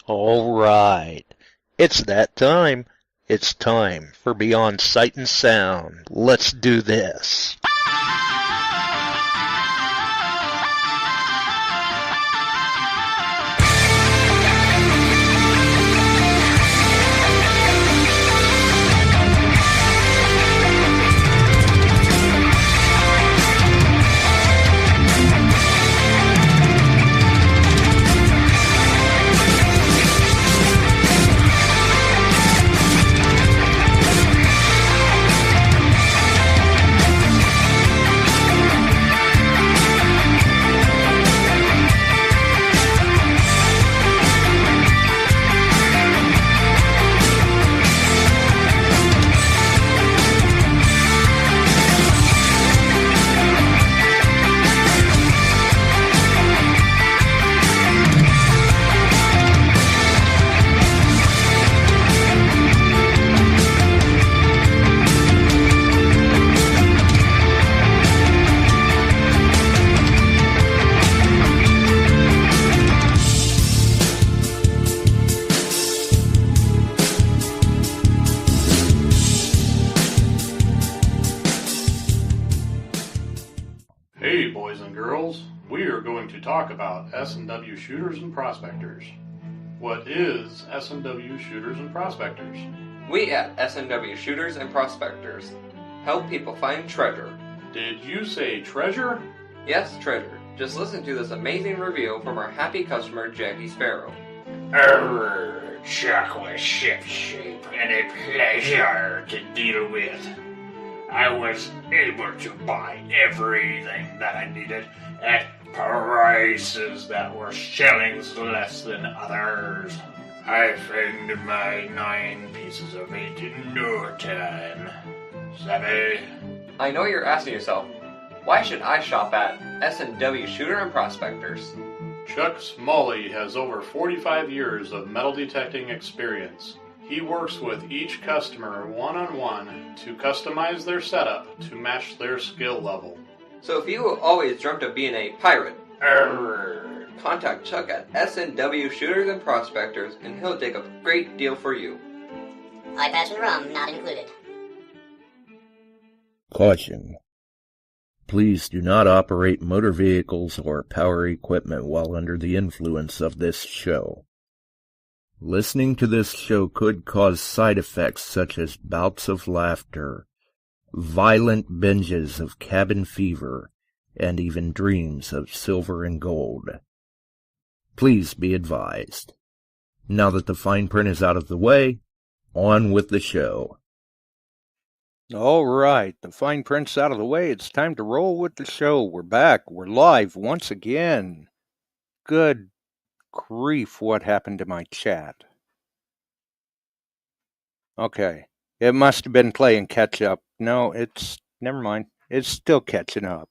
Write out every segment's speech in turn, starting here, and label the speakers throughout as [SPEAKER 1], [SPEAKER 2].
[SPEAKER 1] All right. It's that time. It's time for Beyond Sight and Sound. Let's do this.
[SPEAKER 2] Hey boys and girls, we are going to talk about S&W shooters and prospectors. What is S&W shooters and prospectors?
[SPEAKER 3] We at S&W Shooters and Prospectors help people find treasure.
[SPEAKER 2] Did you say treasure?
[SPEAKER 3] Yes, treasure. Just listen to this amazing review from our happy customer, Jackie Sparrow.
[SPEAKER 4] Chocolate ship-shape and a pleasure to deal with. I was able to buy everything that I needed at prices that were shillings less than others. I found my 9 pieces of 8 in no time. Savvy?
[SPEAKER 3] I know you're asking yourself, why should I shop at S&W Shooter and Prospectors?
[SPEAKER 2] Chuck Smalley has over 45 years of metal detecting experience. He works with each customer one-on-one to customize their setup to match their skill level.
[SPEAKER 3] So if you always dreamt of being a pirate, contact Chuck at S&W Shooters and Prospectors and he'll take a great deal for you.
[SPEAKER 5] iPads and rum not included.
[SPEAKER 1] Caution. Please do not operate motor vehicles or power equipment while under the influence of this show. Listening to this show could cause side effects such as bouts of laughter, violent binges of cabin fever, and even dreams of silver and gold. Please be advised. Now that the fine print is out of the way, on with the show.
[SPEAKER 6] All right, the fine print's out of the way. It's time to roll with the show. We're back. We're live once again. Good grief, what happened to my chat? Okay, it must have been playing catch up. No, never mind. It's still catching up.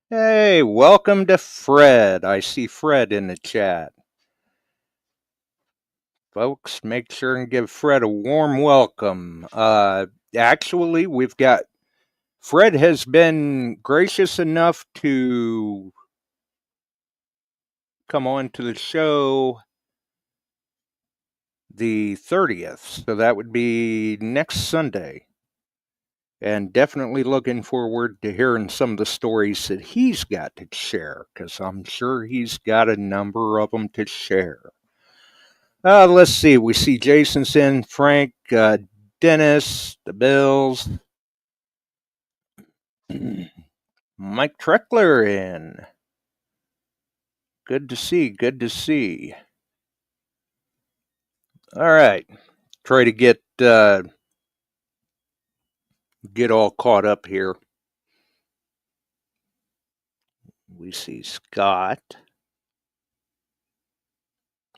[SPEAKER 6] Hey, welcome to Fred. I see Fred in the chat. Folks, make sure and give Fred a warm welcome. Actually, we've got Fred has been gracious enough to come on to the show the 30th, so that would be next Sunday. And definitely looking forward to hearing some of the stories that he's got to share, because I'm sure he's got a number of them to share. Let's see, we see Jason's in, Frank, Dennis, the Bills, Mike Treckler in. Good to see, good to see. All right, try to get all caught up here. We see Scott,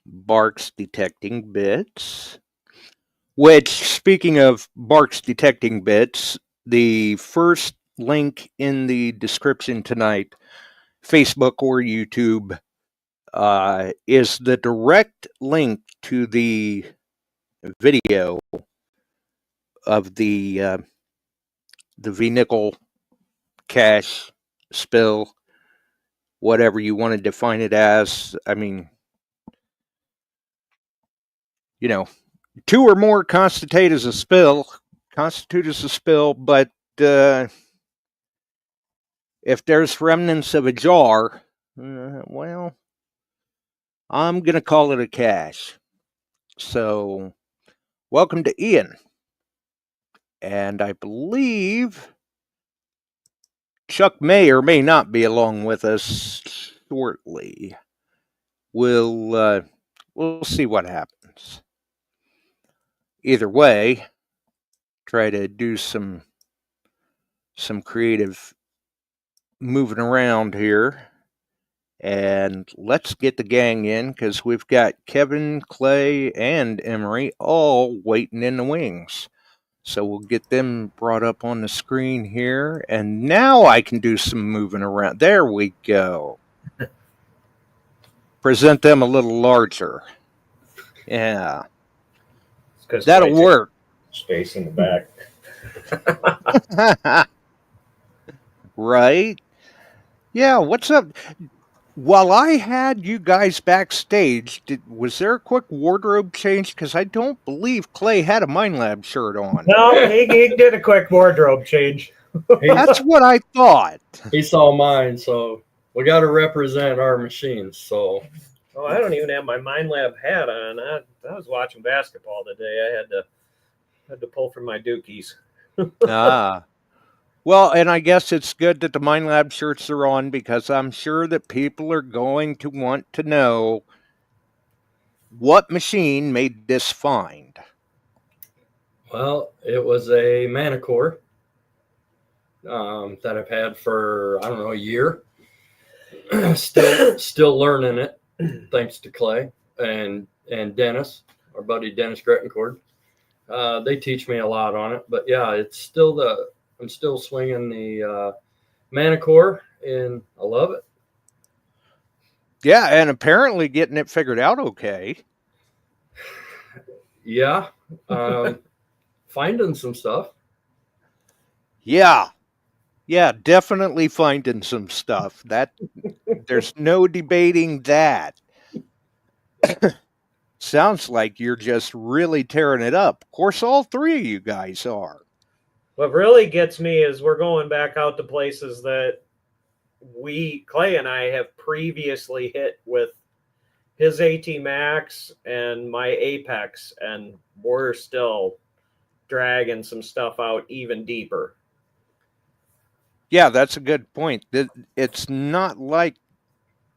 [SPEAKER 6] Barks Detecting Bits, which, speaking of Barks Detecting Bits, the first link in the description tonight, Facebook or YouTube, is the direct link to the video of the V-nickel cash spill whatever you want to define it as. I mean, you know, 2 or more constitute as a spill, but if there's remnants of a jar, well, I'm going to call it a cache. So, welcome to Ian. And I believe Chuck may or may not be along with us shortly. We'll see what happens. Either way, try to do some creative moving around here. And let's get the gang in, because we've got Kevin, Clay, and Emery all waiting in the wings. So we'll get them brought up on the screen here. And now I can do some moving around. There we go. Present them a little larger. Yeah. That'll work.
[SPEAKER 7] Space in the
[SPEAKER 6] back. Right? Yeah, what's up? While I had you guys backstage, was there a quick wardrobe change? Because I don't believe Clay had a minelab shirt on.
[SPEAKER 8] No, he did a quick wardrobe change.
[SPEAKER 6] That's what I thought.
[SPEAKER 7] He saw mine, so we got to represent our machines. So,
[SPEAKER 8] I don't even have my minelab hat on. I was watching basketball today. I had to pull from my dookies.
[SPEAKER 6] Well, and I guess it's good that the minelab shirts are on, because I'm sure that people are going to want to know what machine made this find.
[SPEAKER 7] Well, it was a MANTICORE that I've had for, I don't know, a year. Still learning it, thanks to Clay and Dennis, our buddy Dennis Grettencord. They teach me a lot on it, but yeah, I'm still swinging the MANTICORE, and I love it.
[SPEAKER 6] Yeah, and apparently getting it figured out okay.
[SPEAKER 7] Yeah, finding some stuff.
[SPEAKER 6] Yeah, definitely finding some stuff. That there's no debating that. Sounds like you're just really tearing it up. Of course, all 3 of you guys are.
[SPEAKER 8] What really gets me is we're going back out to places that Clay and I have previously hit with his AT Max and my Apex, and we're still dragging some stuff out even deeper.
[SPEAKER 6] Yeah, that's a good point. It's not like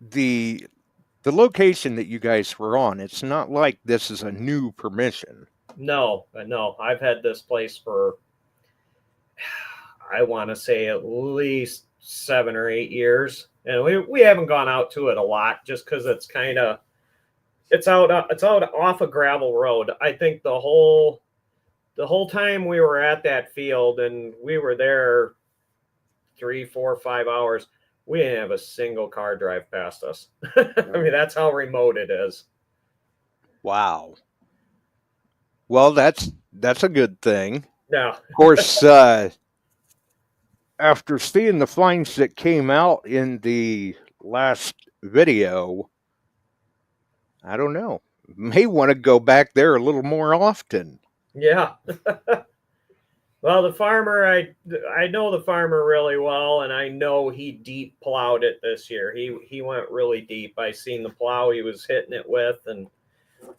[SPEAKER 6] the location that you guys were on. It's not like this is a new permission.
[SPEAKER 8] No. I've had this place for, I want to say, at least 7 or 8 years, and we haven't gone out to it a lot, just because it's out off a gravel road. I think the whole time we were at that field, and we were there 3, 4, 5 hours, we didn't have a single car drive past us. I mean, that's how remote it is.
[SPEAKER 6] Wow. Well, that's a good thing.
[SPEAKER 8] Yeah.
[SPEAKER 6] Of course, after seeing the finds that came out in the last video, I don't know. May want to go back there a little more often.
[SPEAKER 8] Yeah. Well, the farmer, I know the farmer really well, and I know he deep plowed it this year. He went really deep. I seen the plow he was hitting it with, and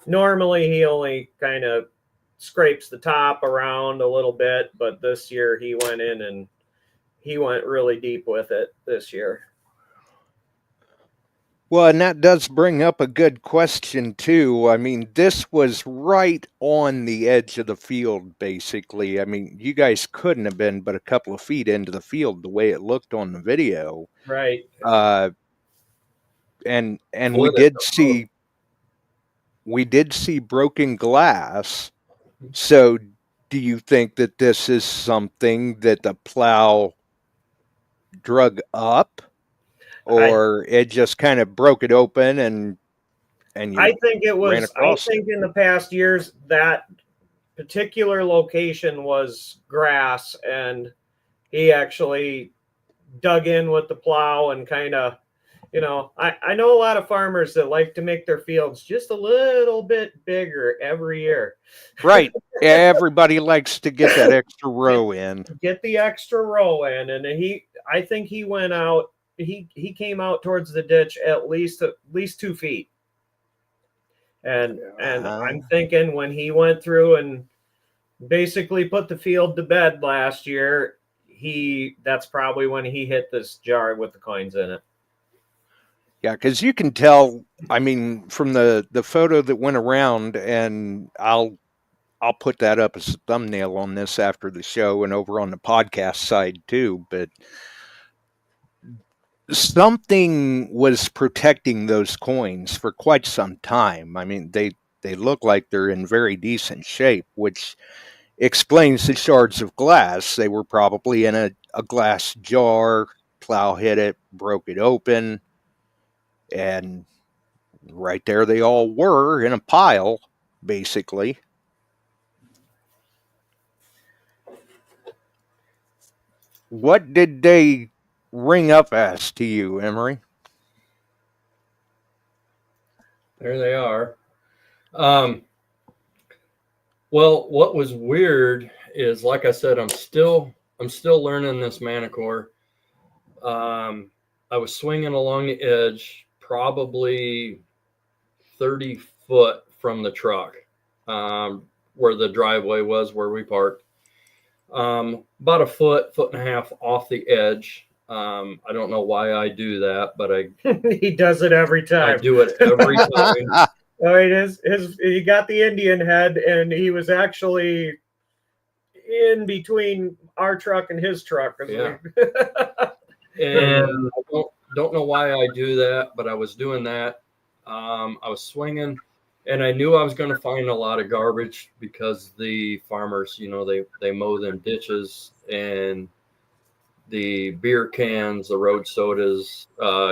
[SPEAKER 8] normally he only kind of scrapes the top around a little bit, but this year he went in and he went really deep with it this year.
[SPEAKER 6] Well, and that does bring up a good question, too. I mean, this was right on the edge of the field, basically. I mean, you guys couldn't have been but a couple of feet into the field the way it looked on the video.
[SPEAKER 8] Right.
[SPEAKER 6] And we did see broken glass. So do you think that this is something that the plow drug up? Or it just kind of broke it open and
[SPEAKER 8] I think it was. I think in the past years that particular location was grass, and he actually dug in with the plow and kind of You know, I know a lot of farmers that like to make their fields just a little bit bigger every year.
[SPEAKER 6] Right. Everybody likes to get that extra row in.
[SPEAKER 8] Get the extra row in, and I think he went out. He came out towards the ditch at least 2 feet. And I'm thinking when he went through and basically put the field to bed last year, that's probably when he hit this jar with the coins in it.
[SPEAKER 6] Yeah, because you can tell, I mean, from the photo that went around, and I'll put that up as a thumbnail on this after the show and over on the podcast side too, but something was protecting those coins for quite some time. I mean, they look like they're in very decent shape, which explains the shards of glass. They were probably in a glass jar, plow hit it, broke it open, and right there they all were in a pile, basically. What did they ring up as to you, Emery?
[SPEAKER 7] There they are. Well, what was weird is, like I said, I'm still learning this MANTICORE. I was swinging along the edge, probably 30 foot from the truck, where the driveway was, where we parked. About a foot and a half off the edge. I don't know why I do that, but
[SPEAKER 8] he does it every time.
[SPEAKER 7] I do it every time.
[SPEAKER 8] He got the Indian head, and he was actually in between our truck and his truck.
[SPEAKER 7] Yeah. And I don't know why I do that, but I was doing that. I was swinging, and I knew I was going to find a lot of garbage because the farmers, you know, they mow them ditches, and the beer cans, the road sodas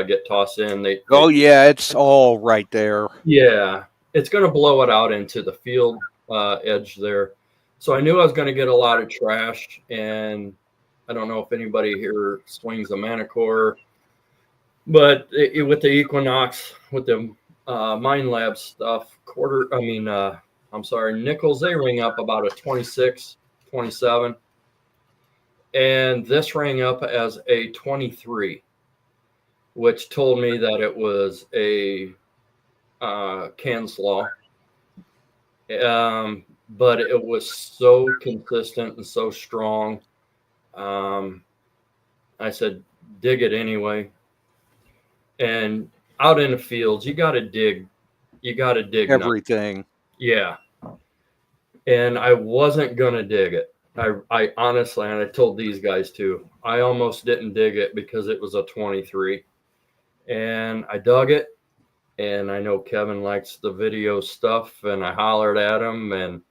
[SPEAKER 7] get tossed in.
[SPEAKER 6] Yeah, it's all right there.
[SPEAKER 7] Yeah, it's going to blow it out into the field edge there. So I knew I was going to get a lot of trash, and I don't know if anybody here swings a MANTICORE, but with the Equinox, with the minelab stuff, nickels, they ring up about a 26, 27. And this rang up as a 23, which told me that it was a can slaw. But it was so consistent and so strong. I said, dig it anyway. And out in the fields, you got to dig. You got to dig
[SPEAKER 6] everything.
[SPEAKER 7] Yeah. And I wasn't going to dig it. I honestly, and I told these guys too, I almost didn't dig it because it was a 23. And I dug it. And I know Kevin likes the video stuff. And I hollered at him and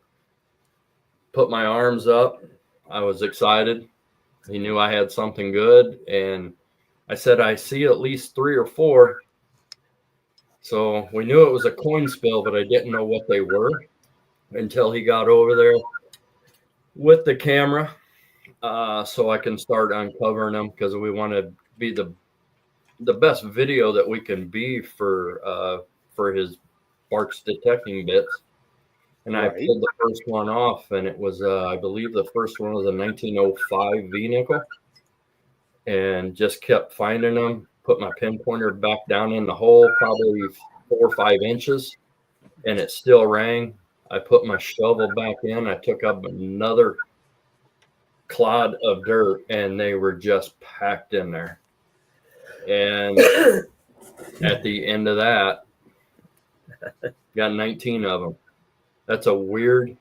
[SPEAKER 7] put my arms up. I was excited. He knew I had something good. And I said, I see at least 3 or 4. So we knew it was a coin spill, but I didn't know what they were until he got over there with the camera, so I can start uncovering them, because we want to be the best video that we can be for his Barks detecting bits. And right. I pulled the first one off, and it was I believe the first one was a 1905 V nickel, and just kept finding them. Put my pinpointer back down in the hole, probably 4 or 5 inches, and it still rang. I put my shovel back in. I took up another clod of dirt, and they were just packed in there. And at the end of that, got 19 of them. That's a weird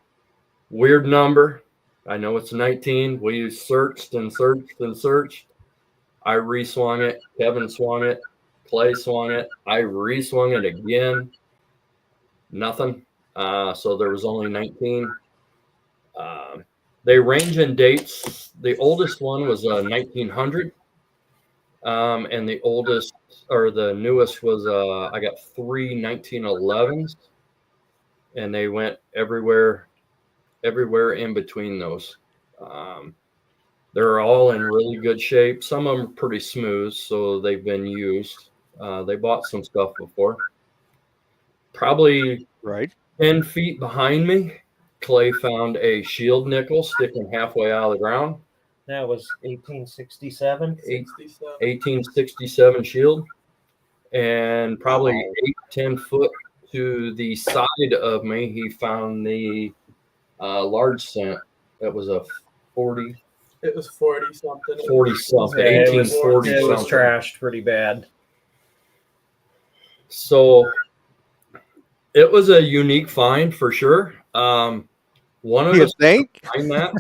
[SPEAKER 7] number. I know it's 19. We searched and searched and searched. I re-swung it. Kevin swung it. Clay swung it. I re-swung it again. Nothing. So there was only 19. They range in dates. The oldest one was 1900. And the oldest, or the newest, was I got 3 1911s. And they went everywhere in between those. They're all in really good shape. Some of them are pretty smooth, so they've been used. They bought some stuff before. Probably
[SPEAKER 6] Right.
[SPEAKER 7] 10 feet behind me, Clay found a shield nickel sticking halfway out of the ground.
[SPEAKER 8] That was 1867.
[SPEAKER 7] 1867 shield. And probably 8-10 foot to the side of me, he found the large cent. That was a 40.
[SPEAKER 9] It was 40 something.
[SPEAKER 7] 40 something.
[SPEAKER 8] Yeah,
[SPEAKER 7] 1840
[SPEAKER 8] it was
[SPEAKER 7] something.
[SPEAKER 8] trashed pretty bad.
[SPEAKER 7] So it was a unique find for sure. One of
[SPEAKER 6] You
[SPEAKER 7] us
[SPEAKER 6] think?
[SPEAKER 7] find that.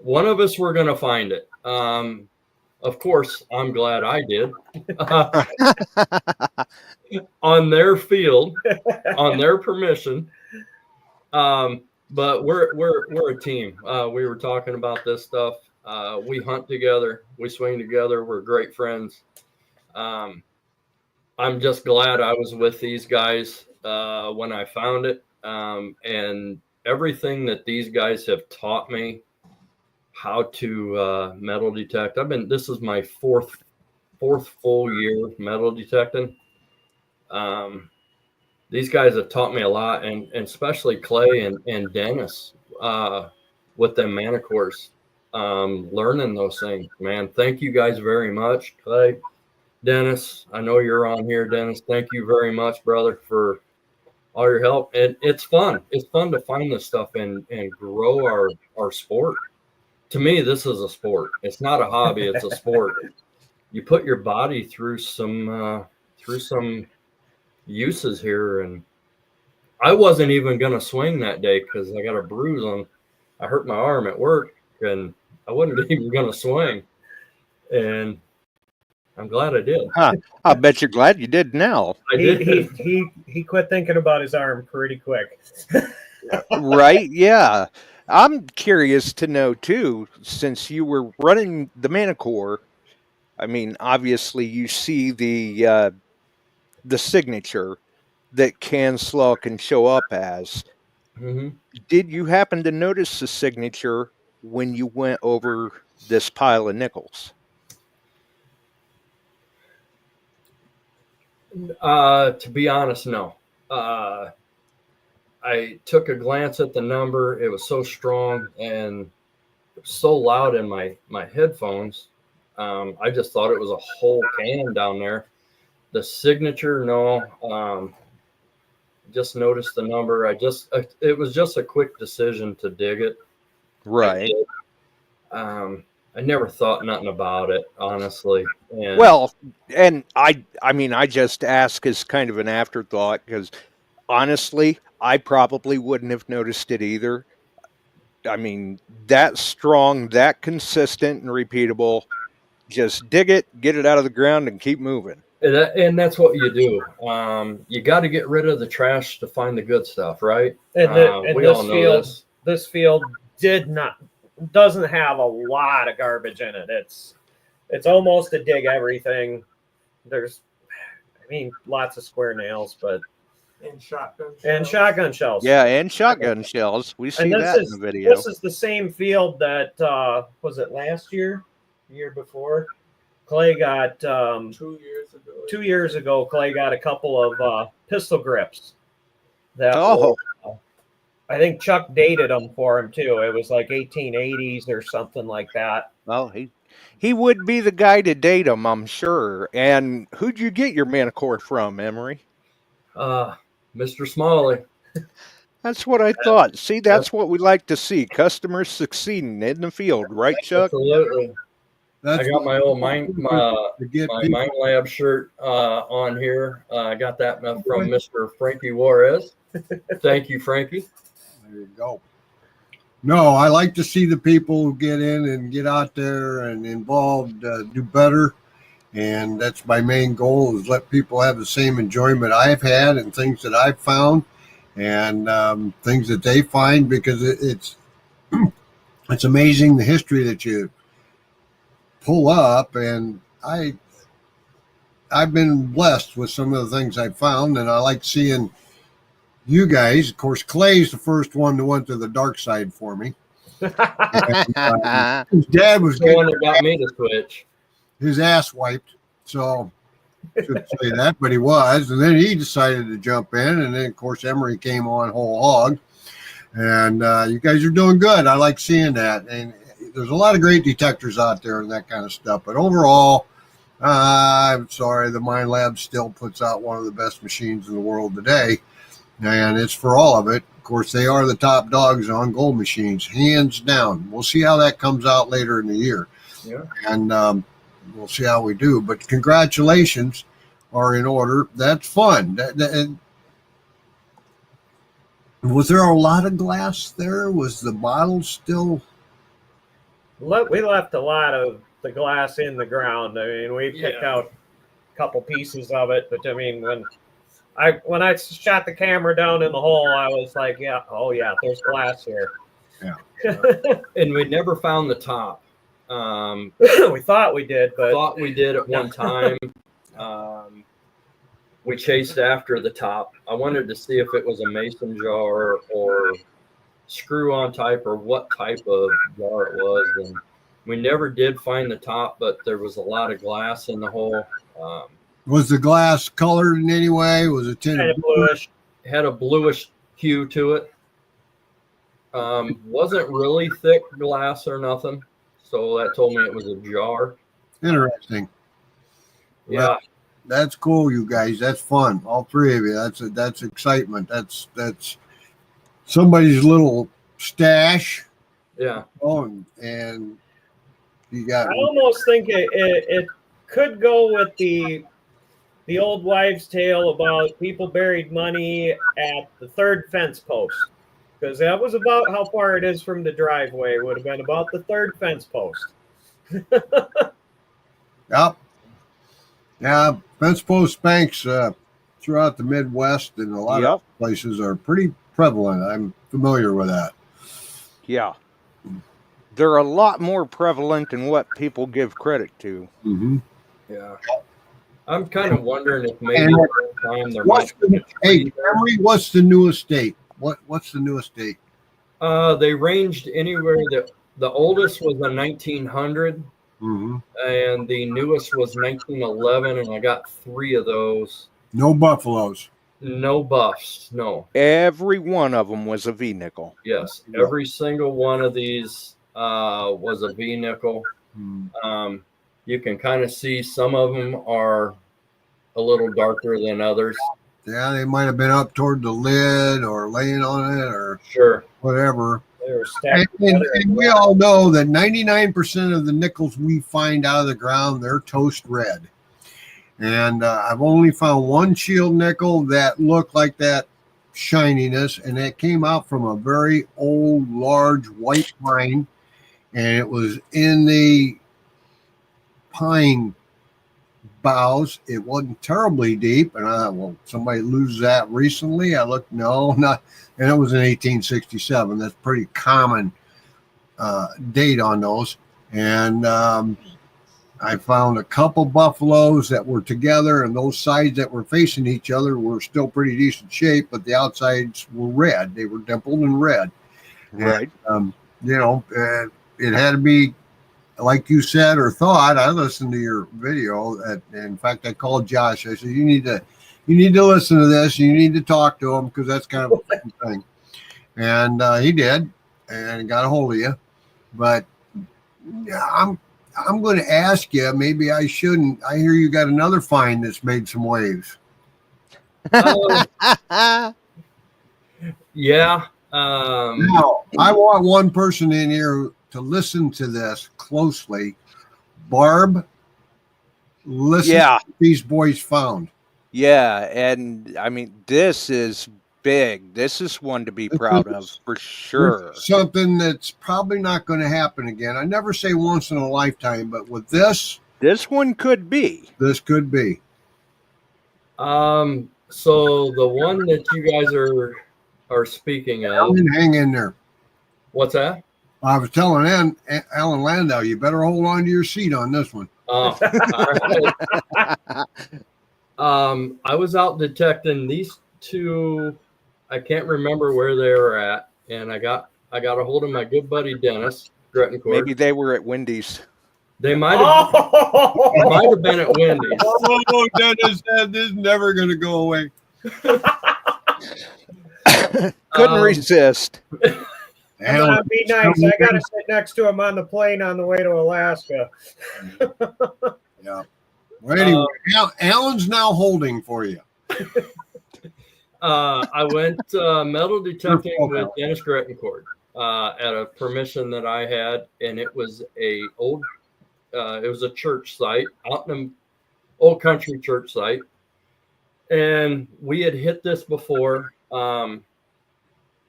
[SPEAKER 7] One of us were going to find it. Of course, I'm glad I did. On their field, on their permission. But we're a team. We were talking about this stuff. We hunt together. We swing together. We're great friends. I'm just glad I was with these guys when I found it. And everything that these guys have taught me how to metal detect. This is my fourth full year metal detecting. These guys have taught me a lot, and especially Clay and Dennis with them MANTICOREs, learning those things, man. Thank you guys very much. Clay, Dennis, I know you're on here. Dennis, thank you very much, brother, for all your help. And it's fun. It's fun to find this stuff and grow our sport. To me, this is a sport. It's not a hobby. It's a sport. You put your body through some uses here, and I wasn't even going to swing that day because I got a bruise on. I hurt my arm at work, and I wasn't even going to swing. And I'm glad I did.
[SPEAKER 6] Huh. I bet you're glad you did now.
[SPEAKER 7] I did.
[SPEAKER 8] He quit thinking about his arm pretty quick.
[SPEAKER 6] Right? Yeah. I'm curious to know too, since you were running the MANTICORE. I mean, obviously you see the signature that CanSlaw can show up as.
[SPEAKER 7] Mm-hmm.
[SPEAKER 6] Did you happen to notice the signature when you went over this pile of nickels?
[SPEAKER 7] To be honest, no. I took a glance at the number. It was so strong and it was so loud in my headphones. I just thought it was a whole can down there. The signature, no. Just noticed the number. It was just a quick decision to dig it.
[SPEAKER 6] Right.
[SPEAKER 7] I never thought nothing about it, honestly. And
[SPEAKER 6] well, and I mean, I just ask as kind of an afterthought because honestly, I probably wouldn't have noticed it either. I mean, that strong, that consistent and repeatable. Just dig it, get it out of the ground, and keep moving.
[SPEAKER 7] And that's what you do. You got to get rid of the trash to find the good stuff, right?
[SPEAKER 8] And
[SPEAKER 7] we all know this.
[SPEAKER 8] This field doesn't have a lot of garbage in it. It's almost a dig everything. There's, lots of square nails, but and shotgun shells.
[SPEAKER 6] Yeah, and shotgun shells. We see that in the video.
[SPEAKER 8] This is the same field that was it last year, the year before. Clay got 2 years ago. 2 years ago, Clay got a couple of pistol grips. I think Chuck dated them for him too. It was like 1880s or something like that.
[SPEAKER 6] Well, he would be the guy to date him, I'm sure. And who'd you get your MANTICORE from, Emery?
[SPEAKER 7] Mr. Smalley.
[SPEAKER 6] That's what I thought. See, that's what we like to see. Customers succeeding in the field, right, Chuck?
[SPEAKER 7] Absolutely. I got my old minelab shirt on here. I got that from Mr. Frankie Juarez. Thank you, Frankie.
[SPEAKER 10] There you go. No, I like to see the people who get in and get out there and involved do better. And that's my main goal, is let people have the same enjoyment I've had and things that I've found and things that they find, because it's amazing the history that you pull up. And I've been blessed with some of the things I've found, and I like seeing you guys. Of course, Clay's the first one that went to the dark side for me. And, his dad was
[SPEAKER 7] the one that got me to switch.
[SPEAKER 10] His ass wiped. So shouldn't say that, but he was. And then he decided to jump in. And then, of course, Emery came on whole hog. And you guys are doing good. I like seeing that. And there's a lot of great detectors out there and that kind of stuff. But overall, I'm sorry, the minelab still puts out one of the best machines in the world today. And it's for all of it. Of course, they are the top dogs on gold machines, hands down. We'll see how that comes out later in the year.
[SPEAKER 7] Yeah.
[SPEAKER 10] And we'll see how we do. But congratulations are in order. That's fun. Was there a lot of glass there? Was the bottle still?
[SPEAKER 8] We left a lot of the glass in the ground. I mean, we picked out a couple pieces of it, but I mean, when I shot the camera down in the hole, I was like, yeah, oh yeah, there's glass here.
[SPEAKER 10] Yeah.
[SPEAKER 7] And we never found the top.
[SPEAKER 8] We thought we did, but
[SPEAKER 7] thought we did at one time. We chased after the top. I wanted to see if it was a mason jar or screw-on type or what type of jar it was. And we never did find the top, but there was a lot of glass in the hole.
[SPEAKER 10] Was the glass colored in any way? Was it tinted
[SPEAKER 8] kind of bluish?
[SPEAKER 7] Had a bluish hue to it. Wasn't really thick glass or nothing. So that told me it was a jar.
[SPEAKER 10] Interesting.
[SPEAKER 7] Yeah.
[SPEAKER 10] Well, that's cool, you guys. That's fun. All three of you. That's excitement. That's somebody's little stash.
[SPEAKER 7] Yeah.
[SPEAKER 10] Oh, and you got.
[SPEAKER 8] I almost think it could go with the old wives' tale about people buried money at the third fence post, because that was about how far it is from the driveway. Would have been about the third fence post.
[SPEAKER 10] Yep. Yeah, fence post banks throughout the Midwest and a lot of places are pretty prevalent. I'm familiar with that.
[SPEAKER 6] Yeah. They're a lot more prevalent than what people give credit to.
[SPEAKER 10] Mm-hmm.
[SPEAKER 7] Yeah. I'm kind of wondering if maybe over time there might be
[SPEAKER 10] Hey, Emery, what's the newest date? What's the newest date?
[SPEAKER 7] They ranged anywhere. The oldest was a 1900.
[SPEAKER 10] Mm-hmm.
[SPEAKER 7] And the newest was 1911, and I got 3 of those.
[SPEAKER 10] No buffaloes.
[SPEAKER 7] No buffs. No.
[SPEAKER 6] Every one of them was a V-nickel.
[SPEAKER 7] Yes. Every single one of these was a V-nickel. You can kind of see some of them are a little darker than others.
[SPEAKER 10] Yeah, they might have been up toward the lid or laying on it or whatever.
[SPEAKER 8] They were stacked
[SPEAKER 10] and we all know that 99% of the nickels we find out of the ground, they're toast red. And I've only found one shield nickel that looked like that shininess, and that came out from a very old, large white pine, and it was in the pine boughs. It wasn't terribly deep, and I thought, well, somebody lose that recently? I looked, no, not. And it was in 1867. That's pretty common date on those. And I found a couple buffaloes that were together, and those sides that were facing each other were still pretty decent shape, but the outsides were red. They were dimpled and red.
[SPEAKER 6] Right.
[SPEAKER 10] And, it had to be, like you said or thought. I listened to your video. In fact, I called Josh. I said, you need to listen to this. You need to talk to him, because that's kind of a fun thing. And he did, and got a hold of you. But I'm going to ask you, maybe I shouldn't. I hear you got another find that's made some waves.
[SPEAKER 7] Yeah.
[SPEAKER 10] Now, I want one person in here to listen to this closely. Barb, listen to what these boys found.
[SPEAKER 6] Yeah, and I mean, this is big. This is one to be proud of for sure.
[SPEAKER 10] Something that's probably not going to happen again. I never say once in a lifetime, but with this
[SPEAKER 6] one could be.
[SPEAKER 10] This could be.
[SPEAKER 7] So the one that you guys are speaking of,
[SPEAKER 10] hang in there.
[SPEAKER 7] What's that?
[SPEAKER 10] I was telling Alan Landau, you better hold on to your seat on this one.
[SPEAKER 7] Oh, I was out detecting these two. I can't remember where they were at, and I got a hold of my good buddy Dennis Grettencourt.
[SPEAKER 6] Maybe they were at Wendy's.
[SPEAKER 7] They might have been at Wendy's.
[SPEAKER 10] Oh, Dennis said this is never going to go away.
[SPEAKER 6] Couldn't resist.
[SPEAKER 8] I'm gonna be nice. I gotta sit next to him on the plane on the way to Alaska.
[SPEAKER 10] Yeah. Well, anyway, Alan's now holding for you.
[SPEAKER 7] I went metal detecting with Dennis Grettencourt at a permission that I had, and it was it was a church site out in an old country church site, and we had hit this before.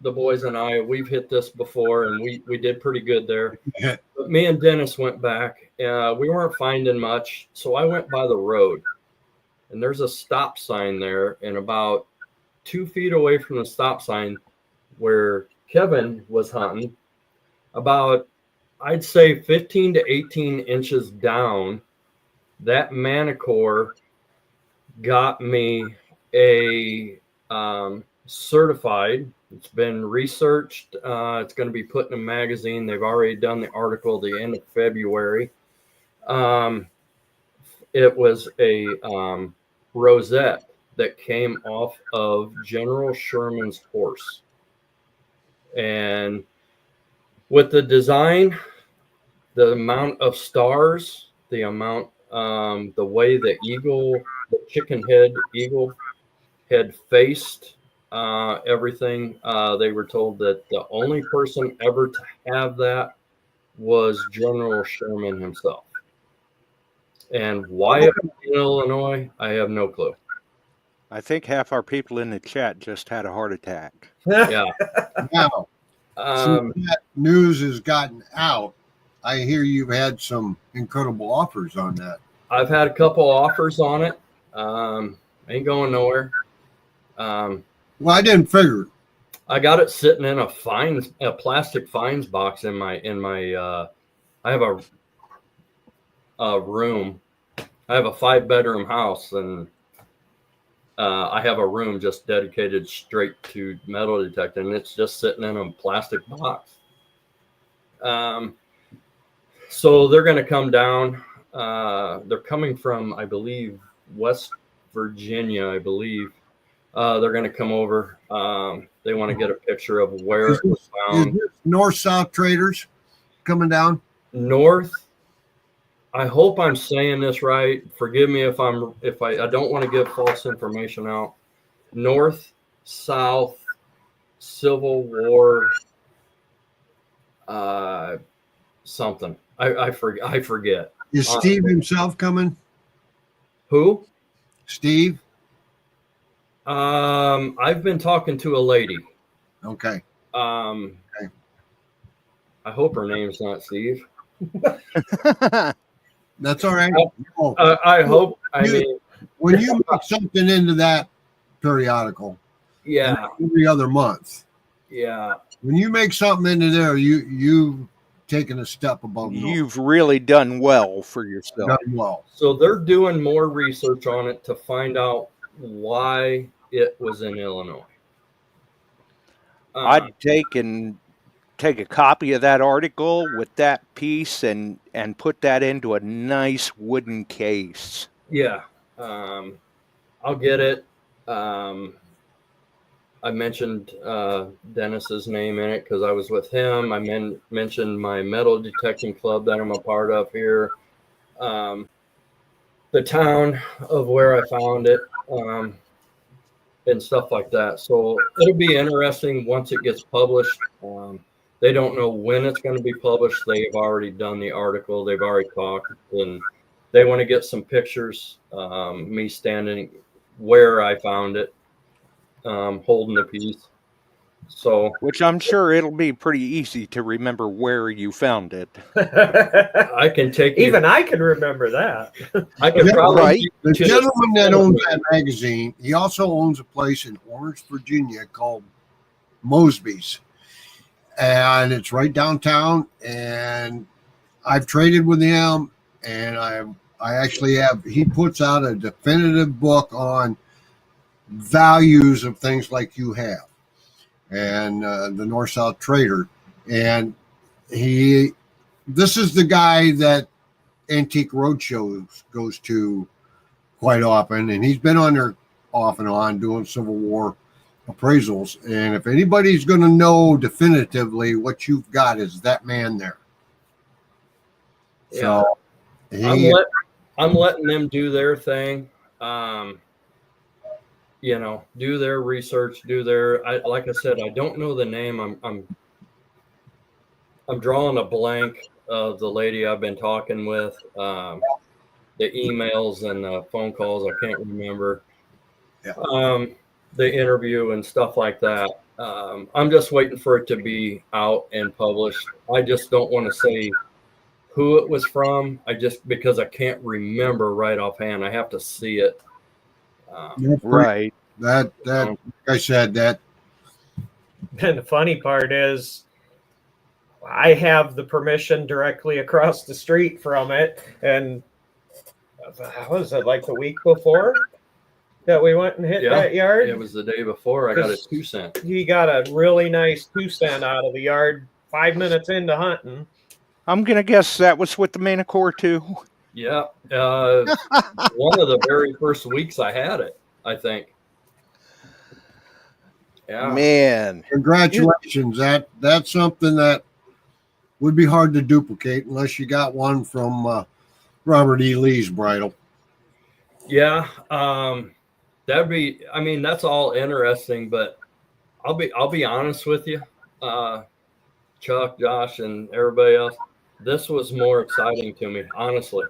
[SPEAKER 7] The boys and I, we've hit this before, and we did pretty good there. But me and Dennis went back. We weren't finding much, so I went by the road, and there's a stop sign there, and about 2 feet away from the stop sign where Kevin was hunting, about, I'd say 15 to 18 inches down, that MANTICORE got me a certified. It's been researched. It's going to be put in a magazine. They've already done the article the end of February. It was a rosette that came off of General Sherman's horse. And with the design, the amount of stars, the amount, the way the chicken head eagle had faced everything, they were told that the only person ever to have that was General Sherman himself. And why it was in Illinois, I have no clue.
[SPEAKER 6] I think half our people in the chat just had a heart attack.
[SPEAKER 7] Yeah.
[SPEAKER 10] Now, since that news has gotten out, I hear you've had some incredible offers on that.
[SPEAKER 7] I've had a couple offers on it. Ain't going nowhere.
[SPEAKER 10] Well, I didn't figure.
[SPEAKER 7] I got it sitting in a plastic fines box in my I have a room. I have a 5-bedroom house, and I have a room just dedicated straight to metal detecting, and it's just sitting in a plastic box. So they're going to come down. They're coming from, I believe, West Virginia, I believe. They're going to come over. They want to get a picture of where it was found.
[SPEAKER 10] North-South traders coming down?
[SPEAKER 7] North. I hope I'm saying this right. Forgive me if I don't want to give false information out. North, South, Civil War, something. I forget.
[SPEAKER 10] Is Steve himself coming?
[SPEAKER 7] Who?
[SPEAKER 10] Steve?
[SPEAKER 7] I've been talking to a lady.
[SPEAKER 10] Okay.
[SPEAKER 7] Okay. I hope her name's not Steve.
[SPEAKER 10] That's all right.
[SPEAKER 7] I hope.
[SPEAKER 10] When you make something into that periodical,
[SPEAKER 7] yeah,
[SPEAKER 10] every other month,
[SPEAKER 7] yeah.
[SPEAKER 10] When you make something into there, you've taken a step above.
[SPEAKER 6] You've really done well for yourself.
[SPEAKER 10] Done well.
[SPEAKER 7] So they're doing more research on it to find out why it was in Illinois.
[SPEAKER 6] I'd take a copy of that article with that piece and put that into a nice wooden case.
[SPEAKER 7] Yeah. I'll get it. I mentioned Dennis's name in it because I was with him. I mentioned my metal detecting club that I'm a part of here. The town of where I found it, and stuff like that. So it'll be interesting once it gets published. They don't know when it's going to be published. They've already done the article. They've already talked, and they want to get some pictures. Me standing where I found it, holding the piece. So,
[SPEAKER 6] which I'm sure it'll be pretty easy to remember where you found it.
[SPEAKER 7] I can take
[SPEAKER 8] even I can remember that.
[SPEAKER 7] I can probably
[SPEAKER 10] the gentleman that owns that magazine. He also owns a place in Orange, Virginia called Mosby's, and it's right downtown. And I've traded with him, and I actually have. He puts out a definitive book on values of things like you have. And the North-South Trader, and this is the guy that Antique Roadshow goes to quite often, and he's been on there off and on doing Civil War appraisals. And if anybody's going to know definitively what you've got, is that man there.
[SPEAKER 7] Yeah.
[SPEAKER 10] So
[SPEAKER 7] I'm letting them do their thing. You know, do their research, like I said, I don't know the name. I'm drawing a blank of the lady I've been talking with, the emails and the phone calls. I can't remember.
[SPEAKER 10] Yeah.
[SPEAKER 7] The interview and stuff like that. I'm just waiting for it to be out and published. I just don't want to say who it was from. Because I can't remember right offhand. I have to see it.
[SPEAKER 6] Right.
[SPEAKER 10] That like I said, that.
[SPEAKER 8] And the funny part is, I have the permission directly across the street from it. And what was it, like the week before that we went and hit that yard?
[SPEAKER 7] It was the day before. I got a 2 cent.
[SPEAKER 8] He got a really nice 2 cent out of the yard 5 minutes into hunting.
[SPEAKER 6] I'm going to guess that was with the MANTICORE too.
[SPEAKER 7] Yeah. One of the very first weeks I had it, I think. Yeah.
[SPEAKER 6] Man.
[SPEAKER 10] Congratulations. That's something that would be hard to duplicate unless you got one from Robert E. Lee's bridle.
[SPEAKER 7] Yeah. That'd be, I mean, that's all interesting, but I'll be honest with you, Chuck, Josh, and everybody else. This was more exciting to me, honestly.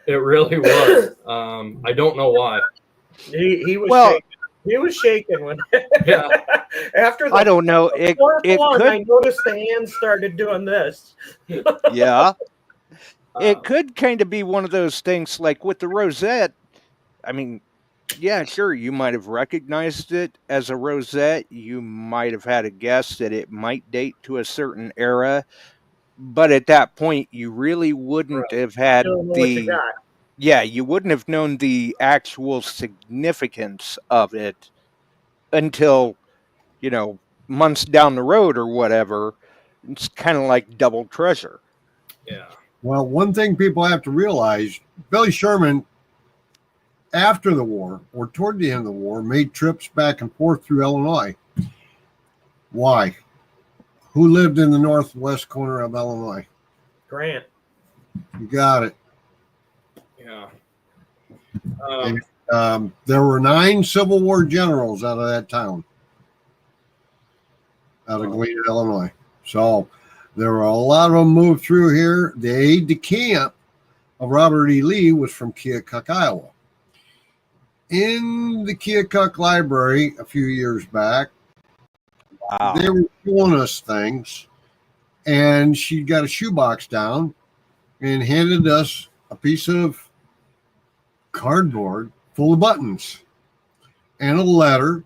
[SPEAKER 7] It really was. I don't know why.
[SPEAKER 8] He was shaking. He was shaking when after the
[SPEAKER 6] I don't know. It could,
[SPEAKER 8] I noticed the hands started doing this.
[SPEAKER 6] Yeah. It could kind of be one of those things like with the rosette. I mean, yeah, sure, you might have recognized it as a rosette. You might have had a guess that it might date to a certain era. But at that point, you really wouldn't have had you wouldn't have known the actual significance of it until, months down the road or whatever. It's kind of like double treasure.
[SPEAKER 7] Yeah.
[SPEAKER 10] Well, one thing people have to realize, Billy Sherman, after the war or toward the end of the war, made trips back and forth through Illinois. Why? Who lived in the northwest corner of Illinois?
[SPEAKER 8] Grant.
[SPEAKER 10] You got it.
[SPEAKER 7] Yeah.
[SPEAKER 10] There were 9 Civil War generals out of that town, out of Galena, Illinois. So there were a lot of them moved through here. The aide-de-camp of Robert E. Lee was from Keokuk, Iowa. In the Keokuk Library a few years back, they were showing us things, and she got a shoebox down and handed us a piece of cardboard full of buttons and a letter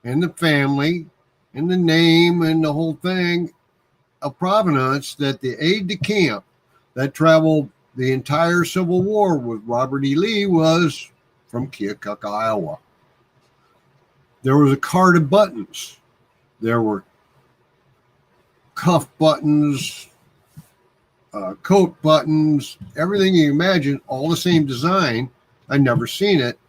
[SPEAKER 10] and the family and the name and the whole thing of provenance that the aide-de-camp that traveled the entire Civil War with Robert E. Lee was from Keokuk, Iowa. There was a card of buttons. There were cuff buttons, coat buttons, everything you imagine, all the same design. I'd never seen it.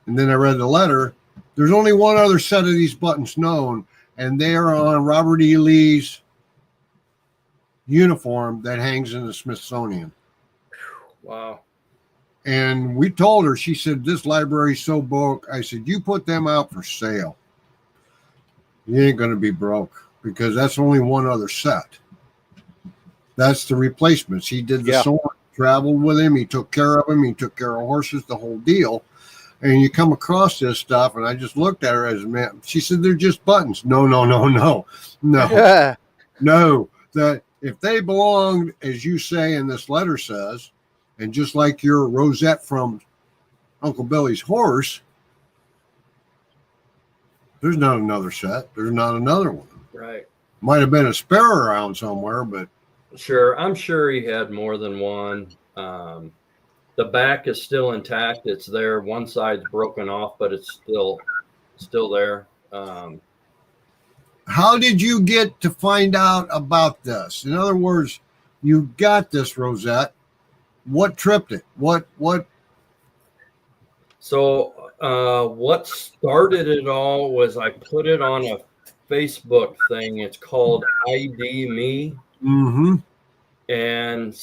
[SPEAKER 10] And then I read the letter. There's only one other set of these buttons known, and they are on Robert E. Lee's uniform that hangs in the Smithsonian.
[SPEAKER 7] Wow.
[SPEAKER 10] And we told her, she said, this library's so broke. I said, you put them out for sale. You ain't going to be broke because that's only one other set. That's the replacements. He did the sword, traveled with him. He took care of him. He took care of horses, the whole deal. And you come across this stuff, and I just looked at her as a man. She said, they're just buttons. No. No. That if they belonged, as you say, and this letter says, and just like your rosette from Uncle Billy's horse, there's not another set. There's not another one.
[SPEAKER 7] Right.
[SPEAKER 10] Might have been a spare around somewhere, but.
[SPEAKER 7] Sure. I'm sure he had more than one. The back is still intact. It's there. One side's broken off, but it's still there.
[SPEAKER 10] How did you get to find out about this? In other words, you got this rosette. what tripped it? What?
[SPEAKER 7] So what started it all was I put it on a Facebook thing. It's called ID Me.
[SPEAKER 10] Mm-hmm.
[SPEAKER 7] And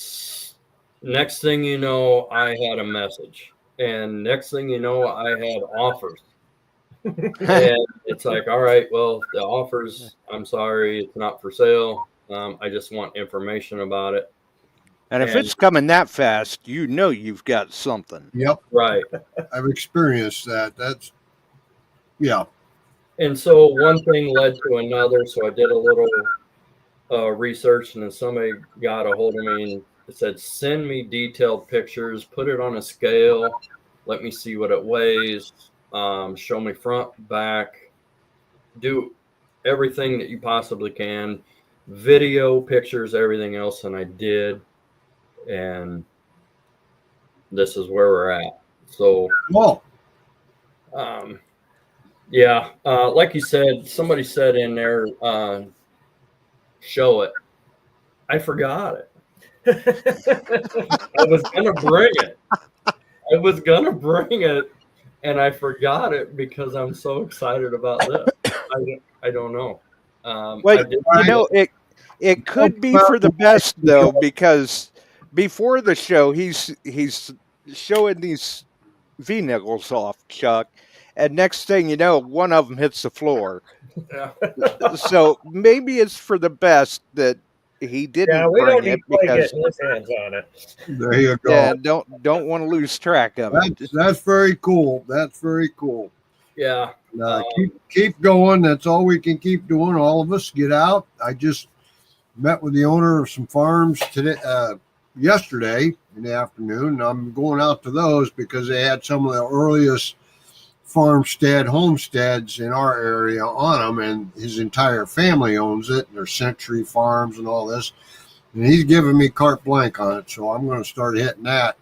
[SPEAKER 7] next thing you know, I had a message. And next thing you know, I had offers. And it's like, all right, well, the offers, I'm sorry, it's not for sale. I just want information about it.
[SPEAKER 6] And if it's coming that fast, you know you've got something.
[SPEAKER 10] Yep.
[SPEAKER 7] Right.
[SPEAKER 10] I've experienced that. That's, yeah.
[SPEAKER 7] And so one thing led to another. So I did a little research, and then somebody got a hold of me and said, send me detailed pictures, put it on a scale, let me see what it weighs, show me front, back, do everything that you possibly can, video, pictures, everything else. And I did. And this is where we're at. So,
[SPEAKER 10] Whoa.
[SPEAKER 7] Yeah, like you said, somebody said in there, show it. I forgot it. I was gonna bring it. And I forgot it because I'm so excited about this. I don't know.
[SPEAKER 6] Well, you know, it could be for the best though, because before the show, he's showing these V-nickels off, Chuck, and next thing you know, one of them hits the floor.
[SPEAKER 7] Yeah.
[SPEAKER 6] So maybe it's for the best that he didn't bring it, because
[SPEAKER 8] getting his hands on it.
[SPEAKER 10] There you go.
[SPEAKER 6] Yeah, don't want to lose track of it.
[SPEAKER 10] That's very cool. That's very cool.
[SPEAKER 7] Yeah.
[SPEAKER 10] Keep going. That's all we can keep doing. All of us get out. I just met with the owner of some farms today, yesterday in the afternoon. And I'm going out to those because they had some of the earliest homesteads in our area on them, and his entire family owns it. They're Century Farms and all this. And he's giving me carte blanche on it, so I'm going to start hitting that.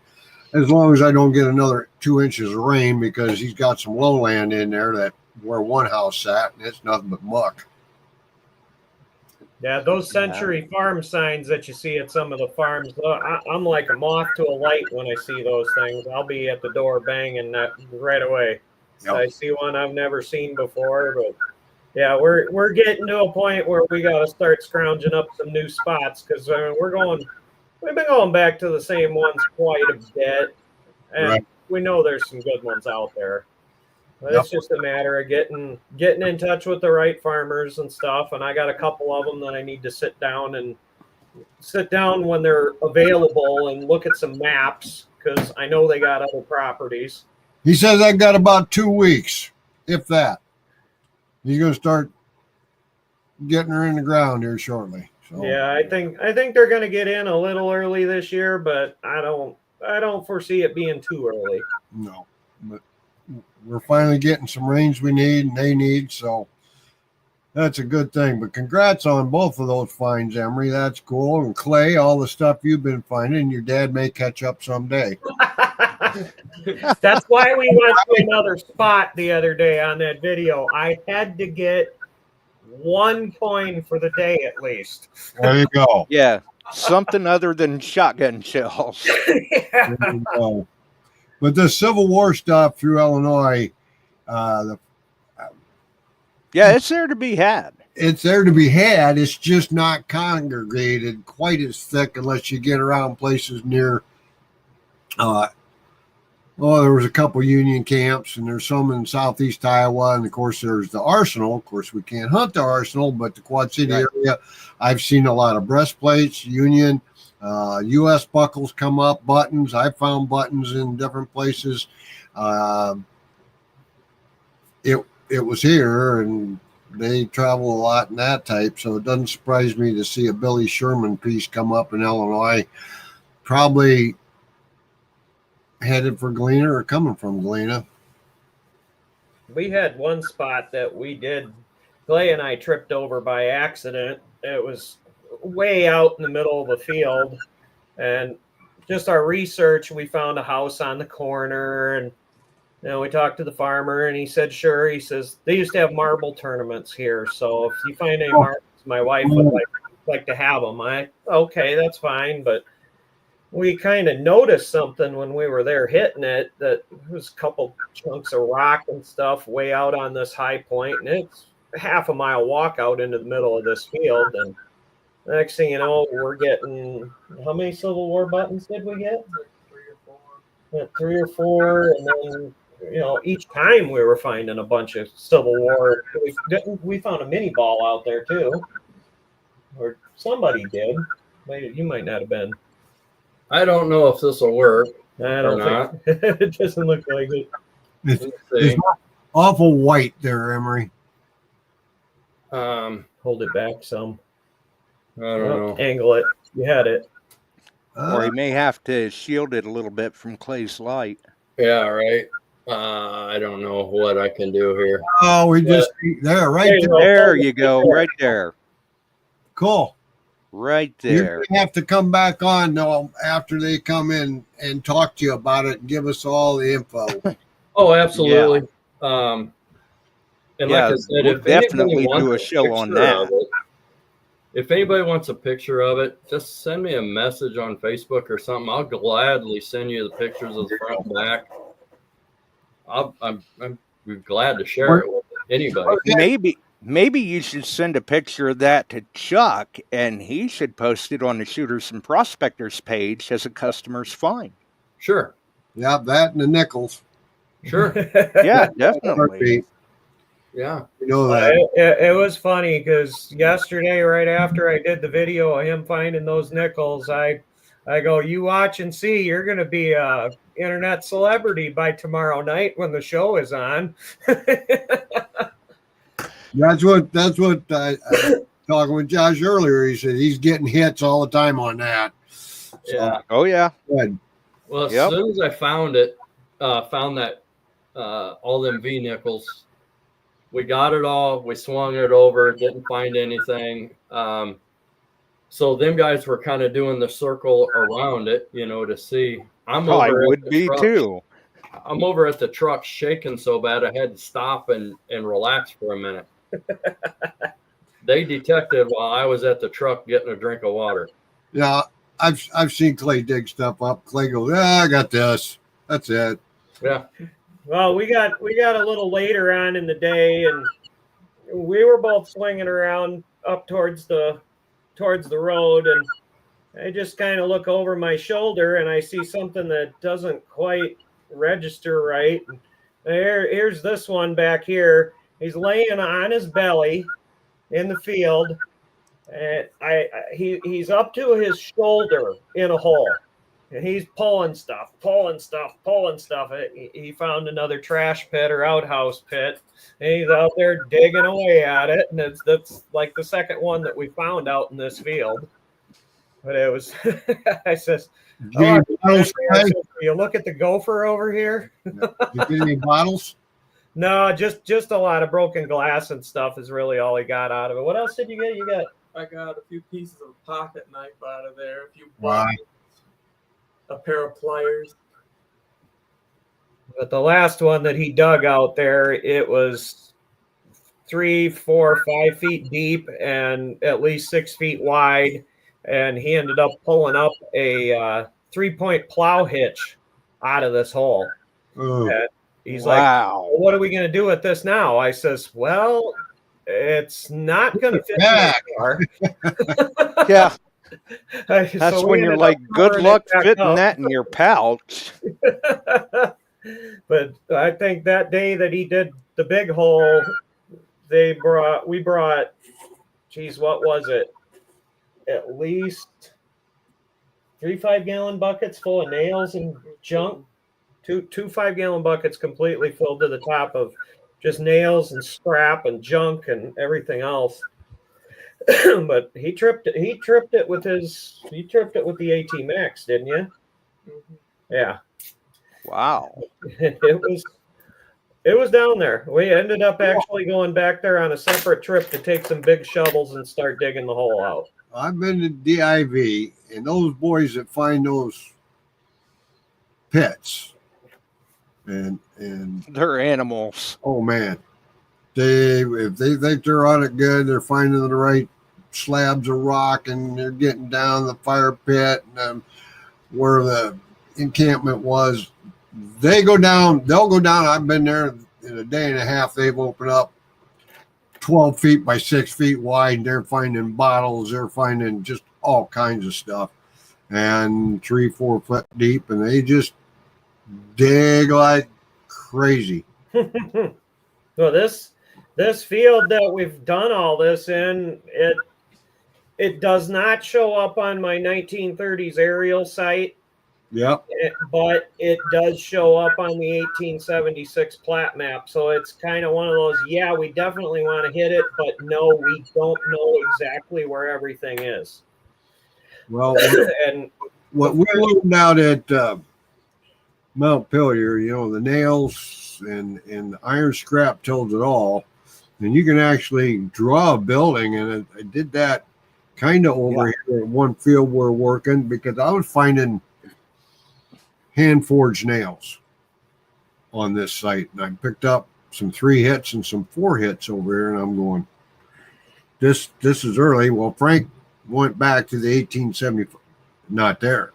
[SPEAKER 10] As long as I don't get another 2 inches of rain, because he's got some lowland in there that where one house sat, and it's nothing but muck.
[SPEAKER 8] Yeah, those Century Farm signs that you see at some of the farms, I'm like a moth to a light when I see those things. I'll be at the door banging that right away.
[SPEAKER 10] Yep.
[SPEAKER 8] I see one I've never seen before, but yeah, we're getting to a point where we got to start scrounging up some new spots, because we've been going back to the same ones quite a bit, and we know there's some good ones out there. But it's just a matter of getting in touch with the right farmers and stuff. And I got a couple of them that I need to sit down when they're available and look at some maps, because I know they got other properties.
[SPEAKER 10] He says I got about 2 weeks, if that. He's going to start getting her in the ground here shortly. So.
[SPEAKER 8] Yeah, I think they're going to get in a little early this year, but I don't foresee it being too early.
[SPEAKER 10] No, but we're finally getting some rains we need and they need, so that's a good thing. But congrats on both of those finds, Emery. That's cool. And Clay, all the stuff you've been finding, your dad may catch up someday.
[SPEAKER 8] That's why we went to another spot the other day on that video. I had to get 1 coin for the day at least.
[SPEAKER 10] There you go.
[SPEAKER 6] Yeah, something other than shotgun shells.
[SPEAKER 10] Yeah. There you go. But the Civil War stuff through Illinois,
[SPEAKER 6] yeah, it's there to be had.
[SPEAKER 10] It's there to be had. It's just not congregated quite as thick unless you get around places near. There was a couple Union camps, and there's some in southeast Iowa, and of course there's the Arsenal. Of course, we can't hunt the Arsenal, but the Quad City area, I've seen a lot of breastplates, Union. U.S. buckles come up, buttons. I found buttons in different places. It was here, and they travel a lot in that type, so it doesn't surprise me to see a Billy Sherman piece come up in Illinois, probably headed for Galena or coming from Galena.
[SPEAKER 8] We had one spot that we did. Clay and I tripped over by accident. It was way out in the middle of a field, and just our research, we found a house on the corner, and we talked to the farmer, and he said sure. He says they used to have marble tournaments here, so if you find any marbles, my wife would like to have them. Okay, that's fine. But we kind of noticed something when we were there hitting it, that there was a couple chunks of rock and stuff way out on this high point, and it's half a mile walk out into the middle of this field. And next thing you know, we're getting, how many Civil War buttons did we get? Like 3 or 4, and then, you know, each time we were finding a bunch of Civil War. We found a mini ball out there too, or somebody did. You might not have been.
[SPEAKER 7] I don't know if this will work.
[SPEAKER 8] I don't think it doesn't look like it.
[SPEAKER 10] It's awful white there, Emery.
[SPEAKER 8] Hold it back some.
[SPEAKER 7] I don't know.
[SPEAKER 8] Angle it. You had it.
[SPEAKER 6] Or he may have to shield it a little bit from Clay's light.
[SPEAKER 7] Yeah, right. I don't know what I can do here.
[SPEAKER 10] Oh, we just there, right there.
[SPEAKER 6] There you go, right there.
[SPEAKER 10] Cool.
[SPEAKER 6] Right there.
[SPEAKER 10] You have to come back on though after they come in and talk to you about it and give us all the info.
[SPEAKER 7] Oh, absolutely. Yeah. And
[SPEAKER 6] yeah,
[SPEAKER 7] like I said,
[SPEAKER 6] we'll
[SPEAKER 7] if
[SPEAKER 6] definitely do a show on that.
[SPEAKER 7] If anybody wants a picture of it, just send me a message on Facebook or something. I'll gladly send you the pictures of the front and back. I'm glad to share it with anybody.
[SPEAKER 6] Maybe you should send a picture of that to Chuck, and he should post it on the Shooters and Prospectors page as a customer's find.
[SPEAKER 7] Sure.
[SPEAKER 10] Yeah, that and the nickels.
[SPEAKER 7] Sure.
[SPEAKER 6] Yeah, definitely.
[SPEAKER 8] Yeah.
[SPEAKER 10] You know that.
[SPEAKER 8] It was funny because yesterday, right after I did the video of him finding those nickels, I go, you watch and see. You're going to be a internet celebrity by tomorrow night when the show is on.
[SPEAKER 10] That's what I talking with Josh earlier. He said he's getting hits all the time on that. So,
[SPEAKER 7] yeah.
[SPEAKER 6] Oh yeah.
[SPEAKER 10] Good.
[SPEAKER 7] Well, as soon as I found that all them V nickels, we got it all. We swung it over. Didn't find anything. So them guys were kind of doing the circle around it, you know, to see.
[SPEAKER 6] I would be too.
[SPEAKER 7] I'm over at the truck shaking so bad I had to stop and relax for a minute. They detected while I was at the truck getting a drink of water.
[SPEAKER 10] Yeah, I've seen Clay dig stuff up. Clay goes, I got this. That's it.
[SPEAKER 7] Yeah.
[SPEAKER 8] Well, we got a little later on in the day, and we were both swinging around up towards the road, and I just kind of look over my shoulder and I see something that doesn't quite register right. Here's this one back here. He's laying on his belly in the field, and he's up to his shoulder in a hole, and he's pulling stuff. He found another trash pit or outhouse pit, and he's out there digging away at it, and that's like the second one that we found out in this field. But it was, I says, you look at the gopher over here.
[SPEAKER 10] Did you get any bottles?
[SPEAKER 8] No, just a lot of broken glass and stuff is really all he got out of it. What else did you get?
[SPEAKER 9] I got a few pieces of pocket knife out of there, a few
[SPEAKER 10] Wow.
[SPEAKER 9] buttons, a pair of pliers.
[SPEAKER 8] But the last one that he dug out there, it was 3, 4, 5 feet deep and at least 6 feet wide. And he ended up pulling up a 3-point plow hitch out of this hole. He's like, well, what are we going to do with this now? I says, well, it's not going to fit back.
[SPEAKER 6] Yeah. That's when you're like, good luck fitting that in your pouch.
[SPEAKER 8] But I think that day that he did the big hole, we brought, geez, what was it? At least 3 5-gallon buckets full of nails and junk. Two 5-gallon buckets completely filled to the top of just nails and scrap and junk and everything else. But he tripped it with the AT Max, didn't you?
[SPEAKER 9] Mm-hmm.
[SPEAKER 8] Yeah.
[SPEAKER 6] Wow.
[SPEAKER 8] It was down there. We ended up actually going back there on a separate trip to take some big shovels and start digging the hole out.
[SPEAKER 10] I've been to DIV, and those boys that find those pits, and
[SPEAKER 6] they're animals.
[SPEAKER 10] Oh man, if they think they're on it good, they're finding the right slabs of rock, and they're getting down the fire pit. And where the encampment was. They'll go down. I've been there in a day and a half. They've opened up 12 feet by 6 feet wide. They're finding bottles. They're finding just all kinds of stuff, and 3-4 foot deep, and they just dig like crazy.
[SPEAKER 8] Well, this field that we've done all this in, it does not show up on my 1930s aerial site.
[SPEAKER 10] Yep.
[SPEAKER 8] But it does show up on the 1876 plat map. So it's kind of one of those, yeah, we definitely want to hit it, but no, we don't know exactly where everything is.
[SPEAKER 10] Well,
[SPEAKER 8] and
[SPEAKER 10] what we learned out at Mount Pillier, the nails and the iron scrap tells it all. And you can actually draw a building, and I did that kind of over here at one field we're working, because I was finding hand forged nails on this site, and I picked up some 3 hits and some 4 hits over here, and I'm going, this is early. Well, Frank went back to the 1870, not there.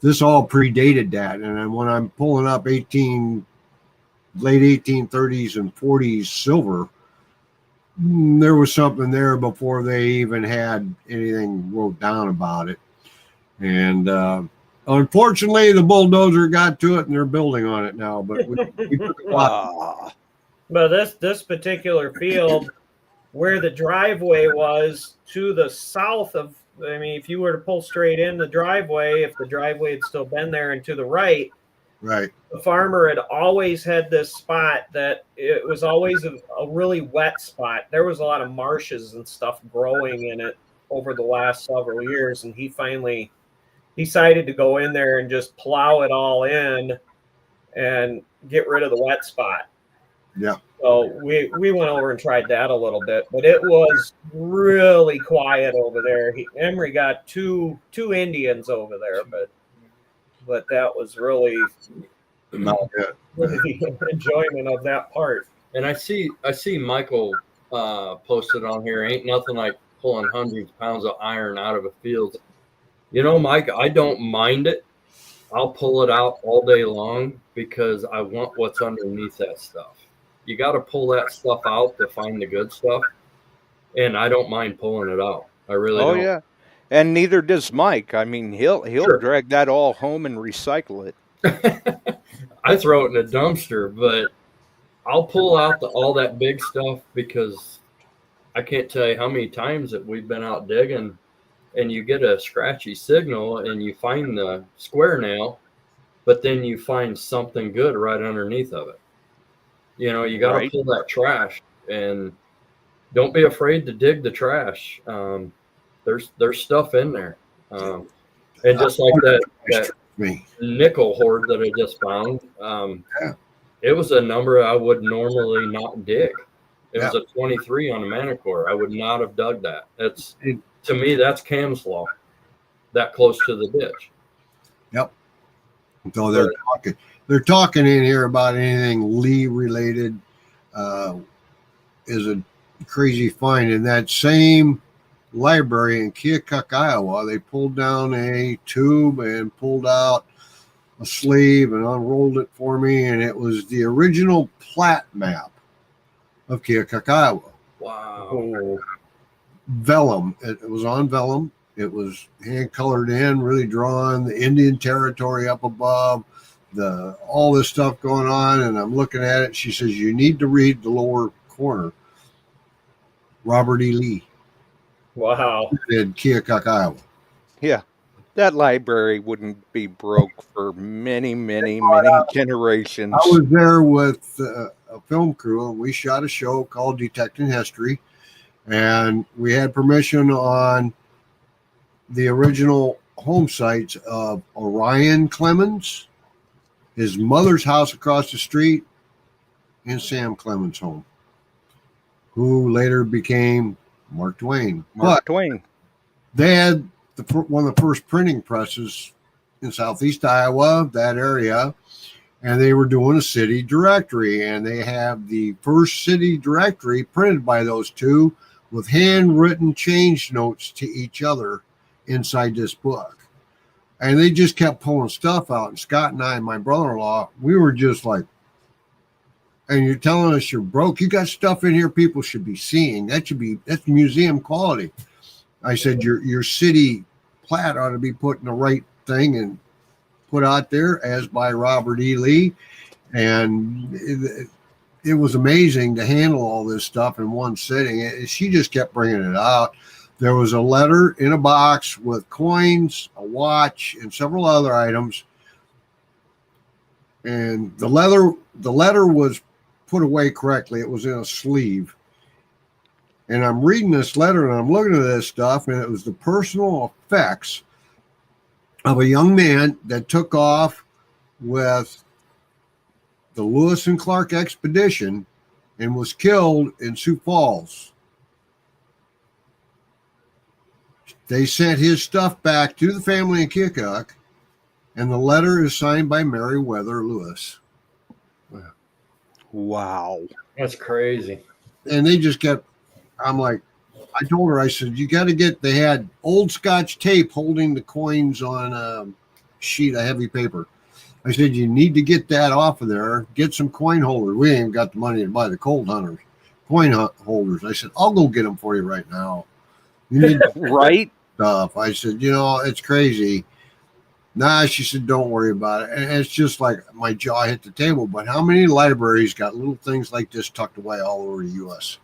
[SPEAKER 10] This all predated that, and then when I'm pulling up late 1830s and 40s silver, there was something there before they even had anything wrote down about it. And unfortunately, the bulldozer got to it, and they're building on it now. But we took a lot.
[SPEAKER 8] But this particular field, where the driveway was to the south of, I mean, if you were to pull straight in the driveway, if the driveway had still been there, and to the right,
[SPEAKER 10] right,
[SPEAKER 8] the farmer had always had this spot that it was always a really wet spot. There was a lot of marshes and stuff growing in it over the last several years, and he finally decided to go in there and just plow it all in and get rid of the wet spot.
[SPEAKER 10] Yeah.
[SPEAKER 8] So we went over and tried that a little bit, but it was really quiet over there. Emery got two Indians over there, but that was really
[SPEAKER 10] not good.
[SPEAKER 8] The enjoyment of that part.
[SPEAKER 7] And I see Michael posted on here, ain't nothing like pulling hundreds of pounds of iron out of a field. Mike, I don't mind it. I'll pull it out all day long because I want what's underneath that stuff. You got to pull that stuff out to find the good stuff. And I don't mind pulling it out. I really don't. Oh, yeah.
[SPEAKER 6] And neither does Mike. I mean, he'll drag that all home and recycle it.
[SPEAKER 7] I throw it in a dumpster, but I'll pull out all that big stuff because I can't tell you how many times that we've been out digging and you get a scratchy signal and you find the square nail, but then you find something good right underneath of it. You got to pull that trash, and don't be afraid to dig the trash. There's stuff in there. And just like that nickel hoard that I just found, it was a number I would normally not dig. It was a 23 on a MANTICORE. I would not have dug that. To me, that's Cam's law, that close to the ditch.
[SPEAKER 10] Yep. So they're talking in here about anything Lee related is a crazy find. In that same library in Keokuk, Iowa, they pulled down a tube and pulled out a sleeve and unrolled it for me, and it was the original plat map of Keokuk, Iowa.
[SPEAKER 7] Wow.
[SPEAKER 10] Vellum. It was on vellum. It was hand colored in, really drawn, the Indian territory up above, all this stuff going on, and I'm looking at it. She says, you need to read the lower corner. Robert E. Lee.
[SPEAKER 8] Wow.
[SPEAKER 10] In Keokuk, Iowa.
[SPEAKER 6] Yeah. That library wouldn't be broke for many, many, generations.
[SPEAKER 10] I was there with a film crew, and we shot a show called Detecting History, and we had permission on the original home sites of Orion Clemens, his mother's house across the street, and Sam Clemens' home, who later became Mark Twain.
[SPEAKER 6] Mark Twain.
[SPEAKER 10] They had one of the first printing presses in southeast Iowa, that area, and they were doing a city directory, and they have the first city directory printed by those two with handwritten change notes to each other inside this book. And they just kept pulling stuff out. And Scott and I, my brother-in-law, we were just like, and you're telling us you're broke. You got stuff in here people should be seeing. That's museum quality. I said, your city plat ought to be put in the right thing and put out there, as by Robert E. Lee. And it was amazing to handle all this stuff in one sitting. She just kept bringing it out. There was a letter in a box with coins, a watch, and several other items. And the letter was put away correctly. It was in a sleeve. And I'm reading this letter and I'm looking at this stuff, and it was the personal effects of a young man that took off with the Lewis and Clark expedition and was killed in Sioux Falls. They sent his stuff back to the family in Keokuk, and the letter is signed by Meriwether Lewis.
[SPEAKER 6] Wow.
[SPEAKER 7] That's crazy.
[SPEAKER 10] And they just kept, I'm like, I told her, I said, you got to get, they had old Scotch tape holding the coins on a sheet of heavy paper. I said, you need to get that off of there. Get some coin holders. We ain't got the money to buy the coin holders. I said, I'll go get them for you right now. You need
[SPEAKER 6] right
[SPEAKER 10] stuff. I said, it's crazy. Nah, she said, don't worry about it. And it's just like my jaw hit the table. But how many libraries got little things like this tucked away all over the U.S.?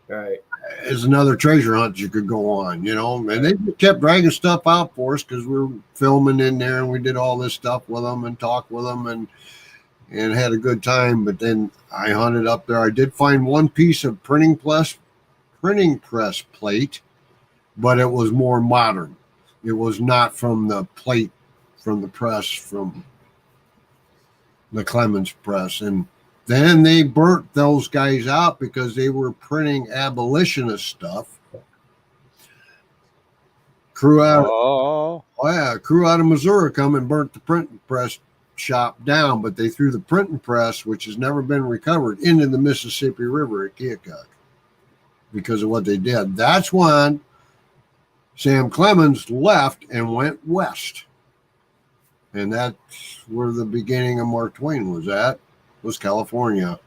[SPEAKER 7] Right.
[SPEAKER 10] It's another treasure hunt you could go on, and they kept dragging stuff out for us because we were filming in there and we did all this stuff with them and talked with them and had a good time. But then I hunted up there. I did find one piece of printing press plate, but it was more modern. It was not from the plate from the press from the Clemens press. And then they burnt those guys out because they were printing abolitionist stuff. Crew out of Missouri come and burnt the printing press shop down, but they threw the printing press, which has never been recovered, into the Mississippi River at Keokuk because of what they did. That's when Sam Clemens left and went west. And that's where the beginning of Mark Twain was California.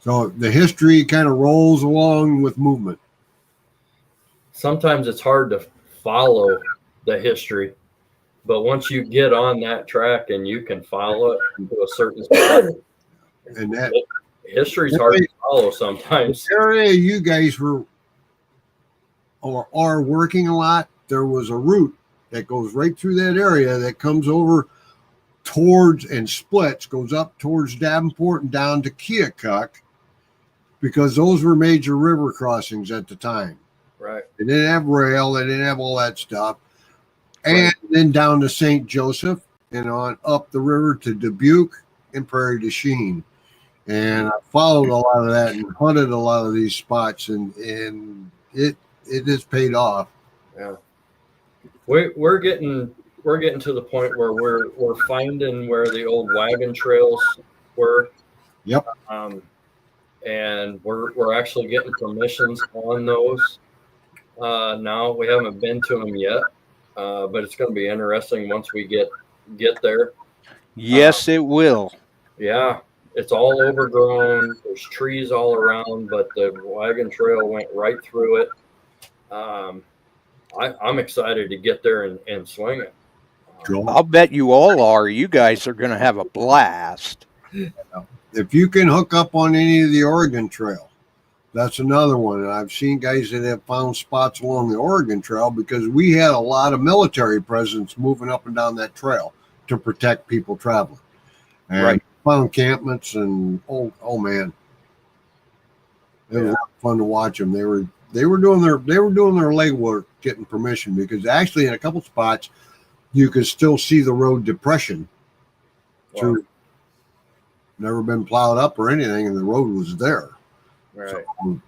[SPEAKER 10] So the history kind of rolls along with movement.
[SPEAKER 7] Sometimes it's hard to follow the history, but once you get on that track and you can follow it to a certain spot,
[SPEAKER 10] and that
[SPEAKER 7] history's hard to follow sometimes.
[SPEAKER 10] The area you guys were or are working a lot, there was a route that goes right through that area that comes over towards and splits, goes up towards Davenport and down to Keokuk, because those were major river crossings at the time.
[SPEAKER 7] Right.
[SPEAKER 10] They didn't have rail, they didn't have all that stuff. And then down to St. Joseph and on up the river to Dubuque and Prairie du Chien. And I followed a lot of that and hunted a lot of these spots, and it has paid off.
[SPEAKER 7] Yeah. We're getting to the point where we're finding where the old wagon trails were.
[SPEAKER 10] Yep.
[SPEAKER 7] And we're actually getting permissions on those. Now we haven't been to them yet, but it's going to be interesting once we get there.
[SPEAKER 6] Yes, it will.
[SPEAKER 7] Yeah, it's all overgrown. There's trees all around, but the wagon trail went right through it. I'm excited to get there and swing it.
[SPEAKER 6] I'll bet you all are. You guys are going to have a blast.
[SPEAKER 10] If you can hook up on any of the Oregon Trail, that's another one. And I've seen guys that have found spots along the Oregon Trail because we had a lot of military presence moving up and down that trail to protect people traveling. And found encampments and oh man, it was fun to watch them. They were doing their legwork getting permission, because actually in a couple spots you could still see the road depression through. Never been plowed up or anything, and the road was there.
[SPEAKER 7] Right.
[SPEAKER 10] So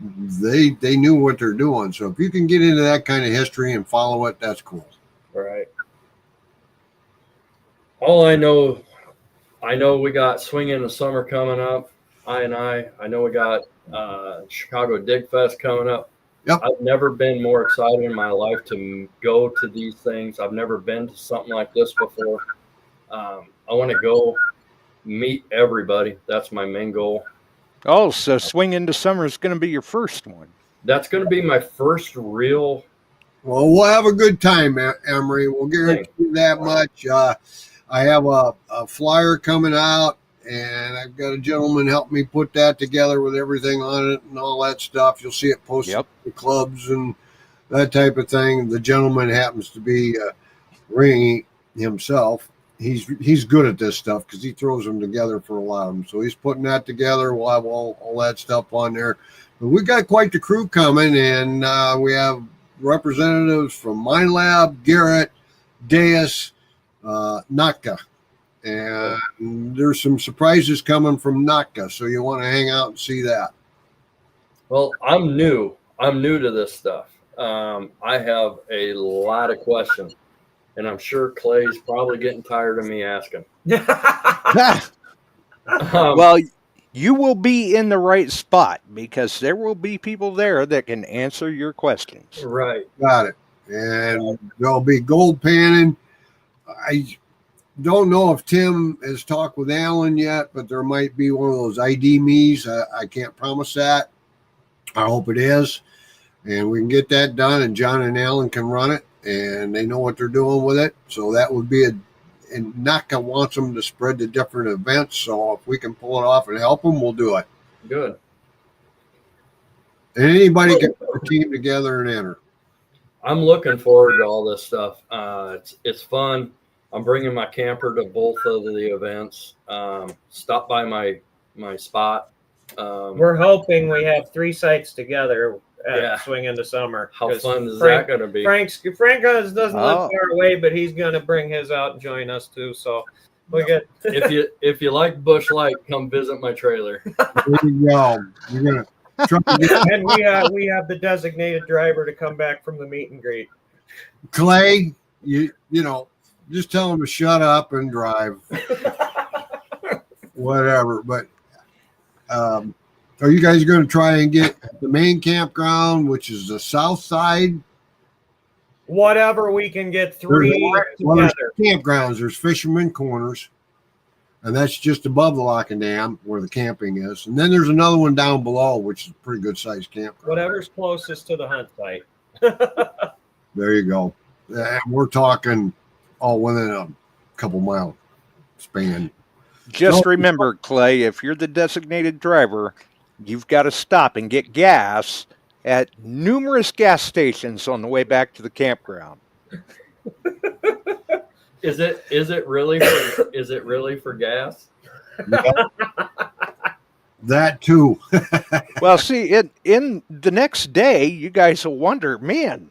[SPEAKER 10] they knew what they're doing. So if you can get into that kind of history and follow it, that's cool.
[SPEAKER 7] Right. All I know we got Swing in the Summer coming up. I know we got Chicago Dig Fest coming up.
[SPEAKER 10] Yep.
[SPEAKER 7] I've never been more excited in my life to go to these things. I've never been to something like this before. I want to go meet everybody. That's my main goal.
[SPEAKER 6] Oh, so Swing into Summer is going to be your first one.
[SPEAKER 7] That's going to be my first real.
[SPEAKER 10] Well, we'll have a good time, Emery. We'll guarantee you that much. I have a flyer coming out, and I've got a gentleman help me put that together with everything on it and all that stuff. You'll see it posted in the clubs and that type of thing. The gentleman happens to be Ring himself. He's good at this stuff because he throws them together for a lot of them. So he's putting that together. We'll have all that stuff on there. But we got quite the crew coming, and we have representatives from minelab, Garrett, Deus, Naka. And there's some surprises coming from Naka, so you want to hang out and see that.
[SPEAKER 7] Well, I'm new to this stuff. I have a lot of questions, and I'm sure Clay's probably getting tired of me asking.
[SPEAKER 6] Well, you will be in the right spot because there will be people there that can answer your questions.
[SPEAKER 7] Right.
[SPEAKER 10] Got it. And there'll be gold panning. I don't know if Tim has talked with Alan yet, but there might be one of those ID me's. I can't promise that. I hope it is. And we can get that done, and John and Alan can run it, and they know what they're doing with it. So that would be and Naka wants them to spread to different events. So if we can pull it off and help them, we'll do it.
[SPEAKER 7] Good.
[SPEAKER 10] And anybody can put a team together and enter.
[SPEAKER 7] I'm looking forward to all this stuff. It's fun. I'm bringing my camper to both of the events. Stop by my spot.
[SPEAKER 8] We're hoping we have 3 sites together at Swing into Summer.
[SPEAKER 7] How fun is that going to be?
[SPEAKER 8] Frank doesn't live far away, but he's going to bring his out and join us too. So we get.
[SPEAKER 7] if you like Bush Light, come visit my trailer.
[SPEAKER 10] There you go. You're gonna try to get
[SPEAKER 8] And we have the designated driver to come back from the meet and greet.
[SPEAKER 10] Clay, you know, just tell him to shut up and drive. Whatever, but. Are you guys going to try and get the main campground, which is the south side?
[SPEAKER 8] Whatever we can get 3
[SPEAKER 10] well, there's
[SPEAKER 8] together.
[SPEAKER 10] Campgrounds. There's Fisherman Corners, and that's just above the Lock and Dam where the camping is. And then there's another one down below, which is a pretty good sized campground.
[SPEAKER 8] Whatever's closest to the hunt site.
[SPEAKER 10] There you go. And we're talking all within a couple mile span.
[SPEAKER 6] Just remember, Clay, if you're the designated driver, you've got to stop and get gas at numerous gas stations on the way back to the campground.
[SPEAKER 7] Is it really for gas?
[SPEAKER 10] That too.
[SPEAKER 6] Well, see, in the next day, you guys will wonder, man,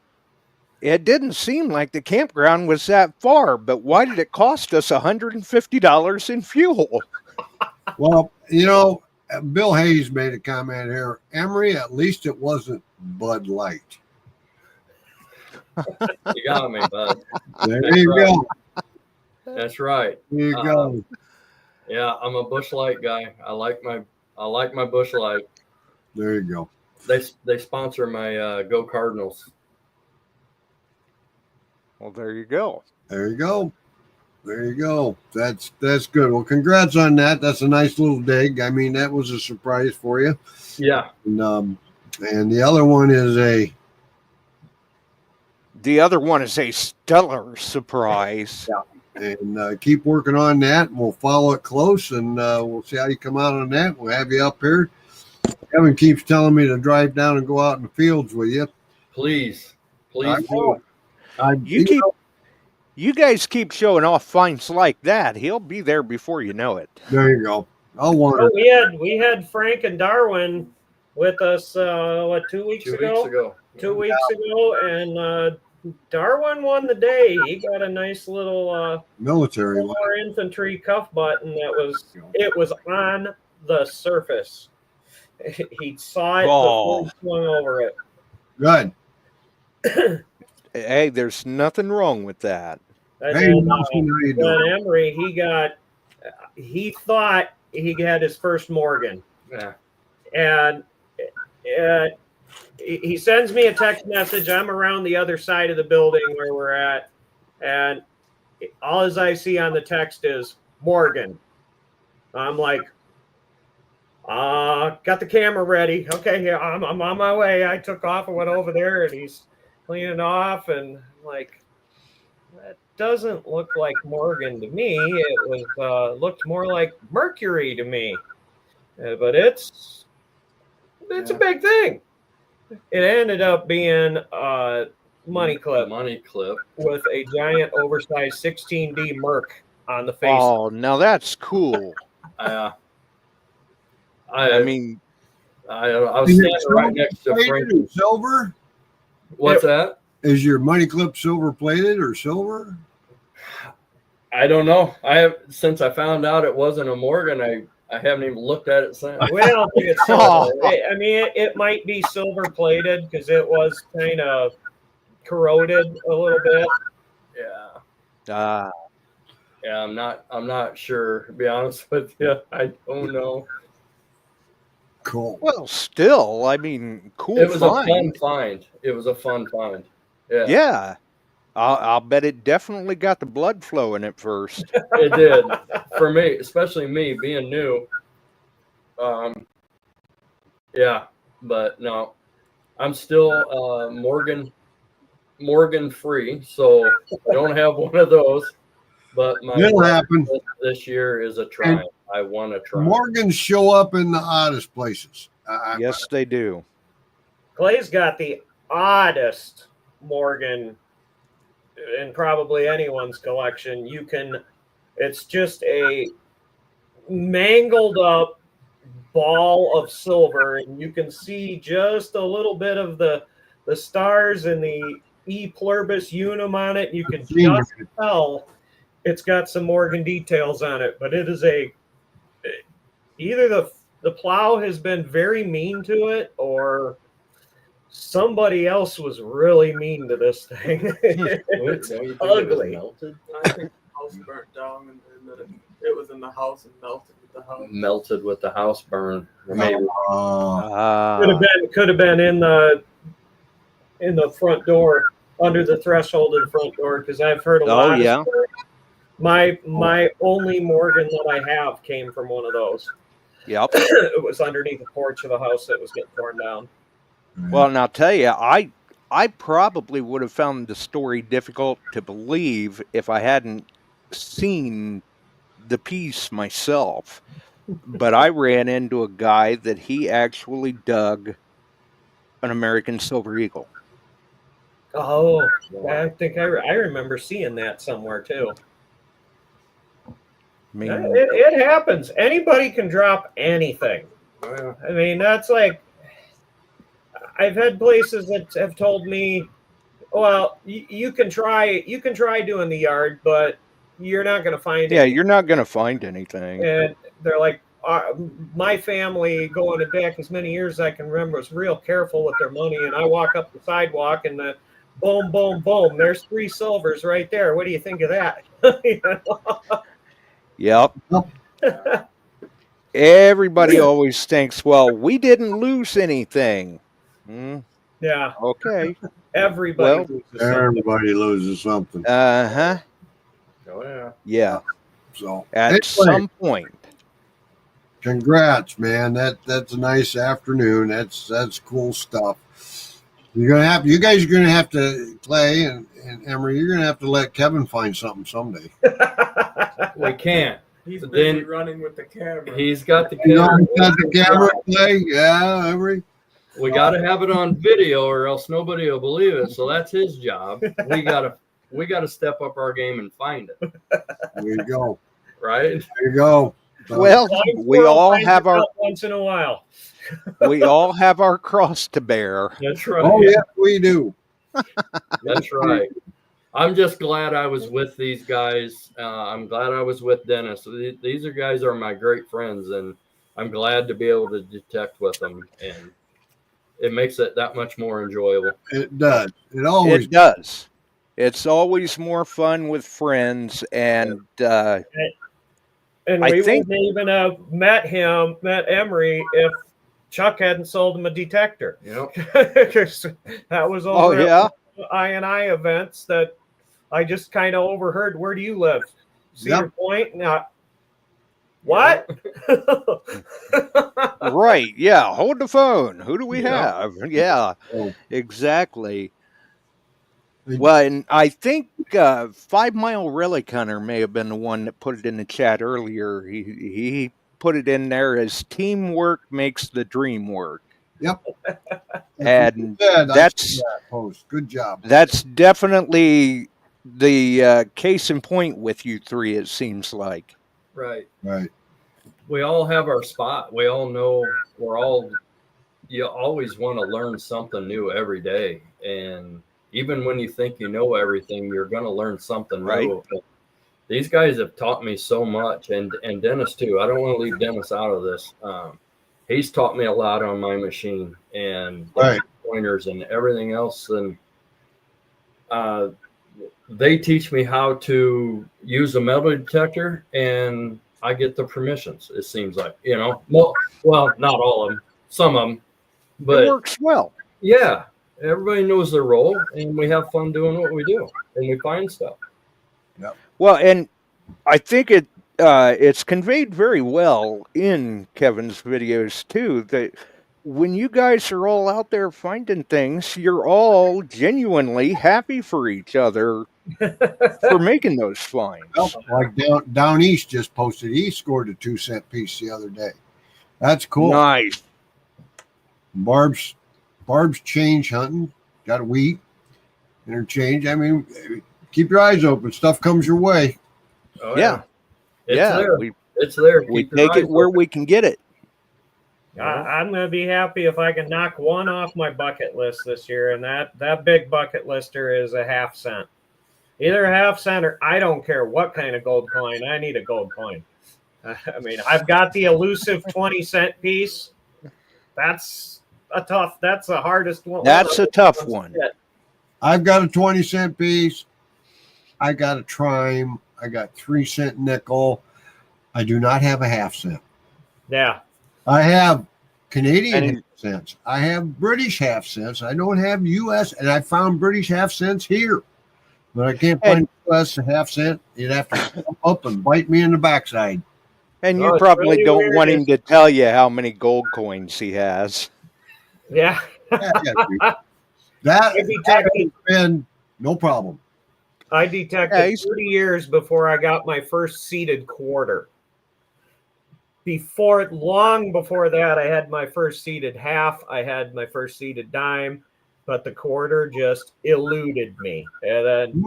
[SPEAKER 6] it didn't seem like the campground was that far, but why did it cost us $150 in fuel?
[SPEAKER 10] Well, you know, Bill Hayes made a comment here. Emery, at least it wasn't Bud Light.
[SPEAKER 7] You got me, bud.
[SPEAKER 10] There you go.
[SPEAKER 7] That's right.
[SPEAKER 10] There you go.
[SPEAKER 7] Yeah, I'm a Bush Light guy. I like my Bush Light.
[SPEAKER 10] There you go.
[SPEAKER 7] They sponsor my Go Cardinals.
[SPEAKER 6] Well, there you go.
[SPEAKER 10] There you go. There you go. That's good. Well, congrats on that. That's a nice little dig. I mean, that was a surprise for you.
[SPEAKER 7] Yeah.
[SPEAKER 10] And the other one is a
[SPEAKER 6] stellar surprise.
[SPEAKER 10] Yeah. And keep working on that. And we'll follow it close, and we'll see how you come out on that. We'll have you up here. Kevin keeps telling me to drive down and go out in the fields with you.
[SPEAKER 7] Please
[SPEAKER 10] do.
[SPEAKER 6] You guys keep showing off finds like that. He'll be there before you know it.
[SPEAKER 10] There you go. I'll wonder.
[SPEAKER 8] We had Frank and Darwin with us 2 weeks ago? 2 weeks ago, and Darwin won the day. He got a nice little
[SPEAKER 10] military
[SPEAKER 8] infantry cuff button it was on the surface. He saw it before he swung over it.
[SPEAKER 10] Good.
[SPEAKER 6] Hey, there's nothing wrong with that.
[SPEAKER 8] And then Emery, he thought he had his first Morgan.
[SPEAKER 7] Yeah.
[SPEAKER 8] And he sends me a text message. I'm around the other side of the building where we're at, and all as I see on the text is Morgan. I'm like, got the camera ready. Okay, yeah, I'm on my way. I took off and went over there, and he's cleaning off, and I'm like, that doesn't look like Morgan to me. It was looked more like Mercury to me, but it's a big thing. It ended up being a money clip with a giant oversized 16D Merc on the face.
[SPEAKER 6] Oh, now that's cool.
[SPEAKER 7] I
[SPEAKER 6] mean,
[SPEAKER 7] I was standing right next to Frankie.
[SPEAKER 10] Silver?
[SPEAKER 7] What's that?
[SPEAKER 10] Is your money clip silver plated or silver?
[SPEAKER 7] I don't know. Since I found out it wasn't a Morgan, I haven't even looked at it since.
[SPEAKER 8] We don't think it's silver. I mean, it might be silver plated because it was kind of corroded a little bit.
[SPEAKER 7] Yeah. Yeah, I'm not sure, to be honest with you. I don't know.
[SPEAKER 10] Cool.
[SPEAKER 6] Well, still, I mean, cool.
[SPEAKER 7] It was a fun find. It was a fun find. Yeah.
[SPEAKER 6] Yeah. I'll bet it definitely got the blood flowing at first.
[SPEAKER 7] It did. For me, especially me being new. Yeah, but no. I'm still Morgan free, so I don't have one of those. But my
[SPEAKER 10] It'll happen.
[SPEAKER 7] This year is a try. I want to try.
[SPEAKER 10] Morgans show up in the oddest places.
[SPEAKER 6] Yes, they do.
[SPEAKER 8] Clay's got the oddest Morgan in probably anyone's collection. It's just a mangled up ball of silver, and you can see just a little bit of the stars and the E pluribus unum on it. You can just tell it's got some Morgan details on it, but it is either the plow has been very mean to it, or somebody else was really mean to this thing. It's ugly.
[SPEAKER 9] I think the house burnt down, and it was in the house and melted with the house.
[SPEAKER 7] Melted with the house burn. Maybe.
[SPEAKER 8] Could have been in the front door, under the threshold of the front door, because I've heard a lot of stories. My only Morgan that I have came from one of those.
[SPEAKER 6] Yep.
[SPEAKER 8] It was underneath the porch of the house that was getting torn down.
[SPEAKER 6] Well, and I'll tell you, I probably would have found the story difficult to believe if I hadn't seen the piece myself. But I ran into a guy that he actually dug an American Silver Eagle.
[SPEAKER 8] Oh, I think I remember seeing that somewhere too.
[SPEAKER 6] I mean,
[SPEAKER 8] it happens. Anybody can drop anything. I mean, that's like, I've had places that have told me, well, you can try doing the yard, but you're not going to find anything.
[SPEAKER 6] Yeah, you're not going to find anything.
[SPEAKER 8] And they're like, my family, going back as many years as I can remember, was real careful with their money. And I walk up the sidewalk and the boom, boom, boom, there's 3 silvers right there. What do you think of that?
[SPEAKER 6] Yep. Everybody always thinks, well, we didn't lose anything.
[SPEAKER 8] Yeah.
[SPEAKER 6] Okay.
[SPEAKER 8] Everybody
[SPEAKER 10] loses something.
[SPEAKER 6] Uh-huh.
[SPEAKER 7] Oh, yeah.
[SPEAKER 6] Yeah.
[SPEAKER 10] So
[SPEAKER 6] at some point.
[SPEAKER 10] Congrats, man. That's a nice afternoon. That's cool stuff. You guys are gonna have to, Clay and Emery, you're gonna have to let Kevin find something someday.
[SPEAKER 7] We can't.
[SPEAKER 9] He's busy running with the camera.
[SPEAKER 7] He's got the
[SPEAKER 10] camera.
[SPEAKER 7] camera.
[SPEAKER 10] Got the camera, Clay? Yeah, Emery.
[SPEAKER 7] We got to have it on video, or else nobody will believe it. So that's his job. We gotta step up our game and find it.
[SPEAKER 10] There you go.
[SPEAKER 7] Right?
[SPEAKER 10] There you go. So,
[SPEAKER 6] well, we all have our
[SPEAKER 8] once in a while.
[SPEAKER 6] We all have our cross to bear.
[SPEAKER 7] That's right.
[SPEAKER 10] Oh yeah, we do.
[SPEAKER 7] That's right. I'm just glad I was with these guys. I'm glad I was with Dennis. These guys are my great friends, and I'm glad to be able to detect with them, and it makes it that much more enjoyable.
[SPEAKER 10] It does. It always
[SPEAKER 6] does. It's always more fun with friends, and
[SPEAKER 8] we wouldn't even have met Emery if Chuck hadn't sold him a detector.
[SPEAKER 7] Yep.
[SPEAKER 8] That was
[SPEAKER 6] Oh,
[SPEAKER 8] over
[SPEAKER 6] yeah?
[SPEAKER 8] at I&I events that I just kind of overheard. Where do you live? Cedar Point? Now, what?
[SPEAKER 6] Right. Yeah. Hold the phone. Who do we
[SPEAKER 8] Yeah.
[SPEAKER 6] have? Yeah,
[SPEAKER 10] Oh,
[SPEAKER 6] exactly.
[SPEAKER 10] and-
[SPEAKER 6] Well, and I think 5 Mile Relic Hunter may have been the one that put it in the chat earlier. He put it in there as teamwork makes the dream work.
[SPEAKER 10] Yep.
[SPEAKER 6] And
[SPEAKER 10] Said, I
[SPEAKER 6] that's
[SPEAKER 10] see that post. Good job.
[SPEAKER 6] that's definitely the case in point with you three, it seems like.
[SPEAKER 7] Right.
[SPEAKER 10] Right.
[SPEAKER 7] We all have our spot. We all know you always want to learn something new every day. And even when you think you know everything, you're going to learn something
[SPEAKER 6] Right.
[SPEAKER 7] new. These guys have taught me so much, and Dennis too. I don't want to leave Dennis out of this. He's taught me a lot on my machine and
[SPEAKER 10] Right.
[SPEAKER 7] pointers and everything else. And they teach me how to use a metal detector, and I get the permissions. It seems like, well, not all of them, some of them, but
[SPEAKER 6] It works well.
[SPEAKER 7] yeah, everybody knows their role, and we have fun doing what we do, and we find stuff.
[SPEAKER 6] Well, and I think it's conveyed very well in Kevin's videos too, that when you guys are all out there finding things, you're all genuinely happy for each other for making those finds.
[SPEAKER 10] Like down east just posted, he scored a 2-cent piece the other day. That's cool.
[SPEAKER 6] Nice.
[SPEAKER 10] Barb's change hunting, got a wheat interchange. I mean, keep your eyes open. Stuff comes your way.
[SPEAKER 7] Oh,
[SPEAKER 6] Yeah.
[SPEAKER 7] It's
[SPEAKER 6] Yeah,
[SPEAKER 7] there.
[SPEAKER 6] we-
[SPEAKER 7] It's there.
[SPEAKER 6] We
[SPEAKER 7] Keep your
[SPEAKER 6] take it
[SPEAKER 7] eyes
[SPEAKER 6] where
[SPEAKER 7] open.
[SPEAKER 6] we can get it.
[SPEAKER 8] I'm going to be happy if I can knock one off my bucket list this year, and that big bucket lister is a 1/2 cent. Either a 1/2 cent or I don't care what kind of gold coin. I need a gold coin. I mean, I've got the elusive 20-cent piece. That's the hardest one.
[SPEAKER 6] That's a tough one.
[SPEAKER 10] I've got a 20-cent piece. I got a TREME. I got 3-cent nickel. I do not have a 1/2 cent.
[SPEAKER 8] Yeah.
[SPEAKER 10] I have Canadian
[SPEAKER 6] And-
[SPEAKER 10] 1/2 cents. I have British 1/2 cents. I don't have U.S. and I found British 1/2 cents here, but I can't find U.S. a 1/2 cent. You'd have to come up and bite me in the backside.
[SPEAKER 6] And
[SPEAKER 8] Oh,
[SPEAKER 6] you
[SPEAKER 8] it's
[SPEAKER 6] probably
[SPEAKER 8] really
[SPEAKER 6] don't
[SPEAKER 8] weird.
[SPEAKER 6] want him to tell you how many gold coins he has.
[SPEAKER 8] Yeah.
[SPEAKER 10] Yeah, dude. That has been no problem.
[SPEAKER 8] I detected
[SPEAKER 6] Yeah, he's-
[SPEAKER 8] 30 years before I got my first seeded quarter. Long before that, I had my first seeded half. I had my first seeded dime, but the quarter just eluded me. And then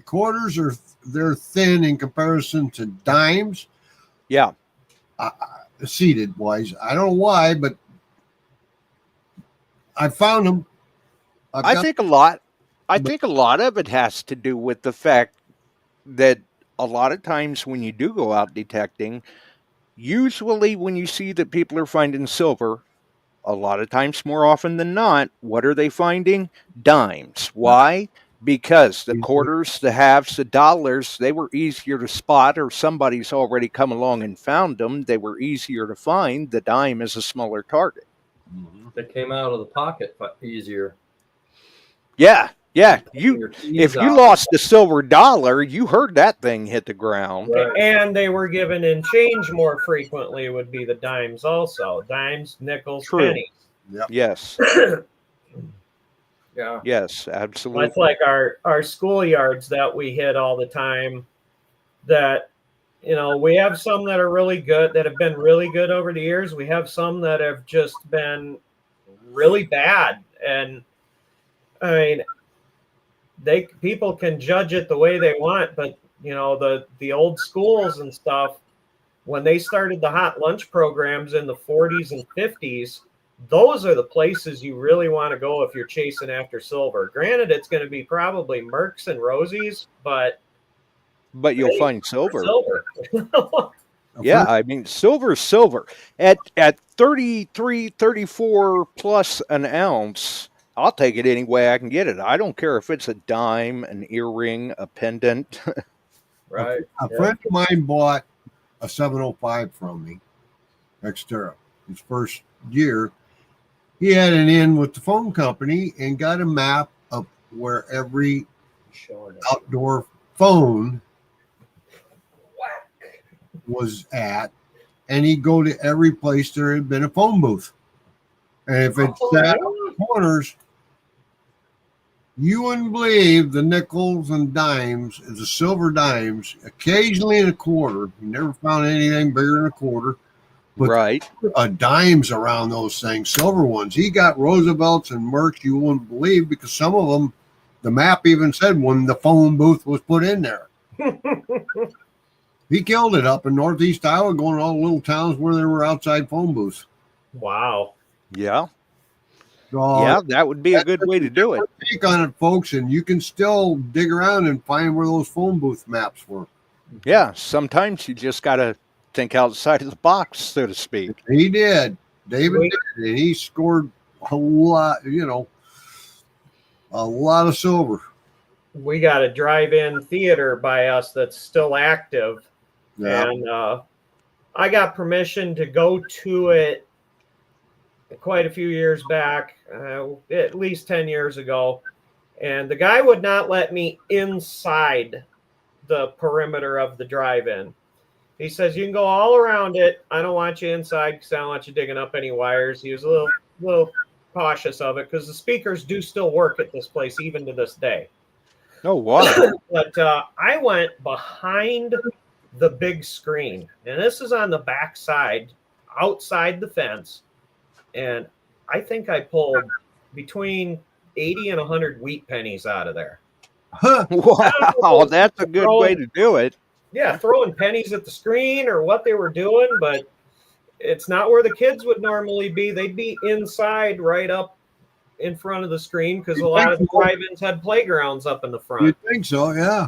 [SPEAKER 10] Quarters they're thin in comparison to dimes.
[SPEAKER 6] Yeah.
[SPEAKER 10] Seated wise, I don't know why, but I found them.
[SPEAKER 6] I think a lot of it has to do with the fact that a lot of times when you do go out detecting, usually when you see that people are finding silver, a lot of times more often than not, what are they finding? Dimes. Why? Because the quarters, the halves, the dollars, they were easier to spot, or somebody's already come along and found them. They were easier to find. The dime is a smaller target.
[SPEAKER 7] They came out of the pocket easier.
[SPEAKER 6] Yeah. If
[SPEAKER 7] Your keys
[SPEAKER 6] you
[SPEAKER 7] out.
[SPEAKER 6] lost the silver dollar, you heard that thing hit the ground.
[SPEAKER 7] Right.
[SPEAKER 8] and they were given in change more frequently would be the dimes also. Dimes, nickels,
[SPEAKER 6] True.
[SPEAKER 8] pennies.
[SPEAKER 6] Yes.
[SPEAKER 7] Yeah.
[SPEAKER 6] Yes, absolutely.
[SPEAKER 8] That's like our schoolyards that we hit all the time. That, we have some that are really good, that have been really good over the years. We have some that have just been really bad. And I mean, people can judge it the way they want, but the old schools and stuff, when they started the hot lunch programs in the 40s and 50s, those are the places you really want to go if you're chasing after silver. Granted, it's going to be probably Mercs and Rosies, but
[SPEAKER 6] you'll find silver.
[SPEAKER 8] Silver.
[SPEAKER 6] Yeah, I mean, silver's silver. At 33, 34 plus an ounce, I'll take it any way I can get it. I don't care if it's a dime, an earring, a pendant.
[SPEAKER 7] Right.
[SPEAKER 10] A friend of mine bought a 705 from me, Xterra. his first year, he had an in with the phone company and got a map of where every outdoor phone was at, and he'd go to every place there had been a phone booth. And if it sat on the corners, you wouldn't believe the nickels and dimes, the silver dimes, occasionally in a quarter. You never found anything bigger than a quarter. But
[SPEAKER 6] Right.
[SPEAKER 10] Dimes around those things, silver ones. He got Roosevelts and Mercs you wouldn't believe, because some of them, the map even said when the phone booth was put in there. He killed it up in Northeast Iowa, going to all the little towns where there were outside phone booths.
[SPEAKER 8] Wow.
[SPEAKER 6] Yeah.
[SPEAKER 10] So,
[SPEAKER 6] Yeah, that would be a good way to do it.
[SPEAKER 10] take on it, folks, and you can still dig around and find where those phone booth maps were.
[SPEAKER 6] Yeah, sometimes you just got to think outside of the box, so to speak.
[SPEAKER 10] He did. David did, and he scored a lot, a lot of silver.
[SPEAKER 8] We got a drive-in theater by us that's still active.
[SPEAKER 10] Yeah.
[SPEAKER 8] And I got permission to go to it quite a few years back, at least 10 years ago. And the guy would not let me inside the perimeter of the drive-in. He says, you can go all around it. I don't want you inside because I don't want you digging up any wires. He was a little cautious of it because the speakers do still work at this place even to this day.
[SPEAKER 6] Oh, wow.
[SPEAKER 8] But I went behind the big screen, and this is on the back side, outside the fence. And I think I pulled between 80 and 100 wheat pennies out of there.
[SPEAKER 6] Wow, that's a good way to do it.
[SPEAKER 8] Yeah, throwing pennies at the screen or what they were doing, but it's not where the kids would normally be. They'd be inside right up in front of the screen because a lot of the drive-ins had playgrounds up in the front.
[SPEAKER 10] You think so, yeah.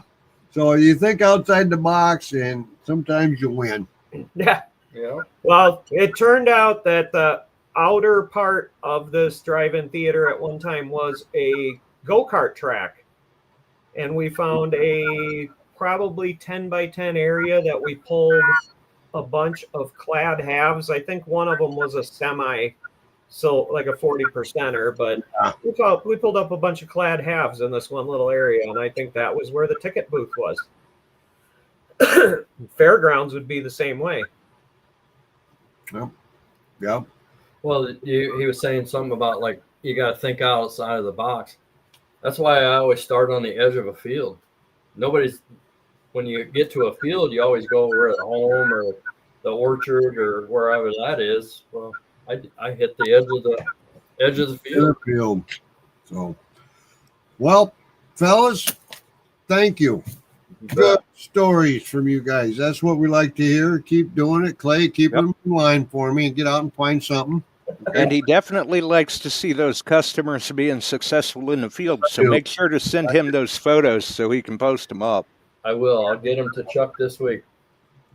[SPEAKER 10] So you think outside the box, and sometimes you win.
[SPEAKER 8] Yeah. Well, it turned out that the outer part of this drive-in theater at one time was a go-kart track. And we found a probably 10 by 10 area that we pulled a bunch of clad halves. I think one of them was a semi, so like a 40%er, but we pulled up a bunch of clad halves in this one little area, and I think that was where the ticket booth was. Fairgrounds would be the same way.
[SPEAKER 10] Yep.
[SPEAKER 7] Well, he was saying something about, like, you got to think outside of the box. That's why I always start on the edge of a field. When you get to a field, you always go over at home or the orchard or wherever that is. Well, I hit the edge of the field.
[SPEAKER 10] So, well, fellas, thank you. Good stories from you guys. That's what we like to hear. Keep doing it, Clay. Keep them in line for me and get out and find something.
[SPEAKER 6] And he definitely likes to see those customers being successful in the field. So make sure to send him those photos so he can post them up.
[SPEAKER 7] I will. I'll get them to Chuck this week.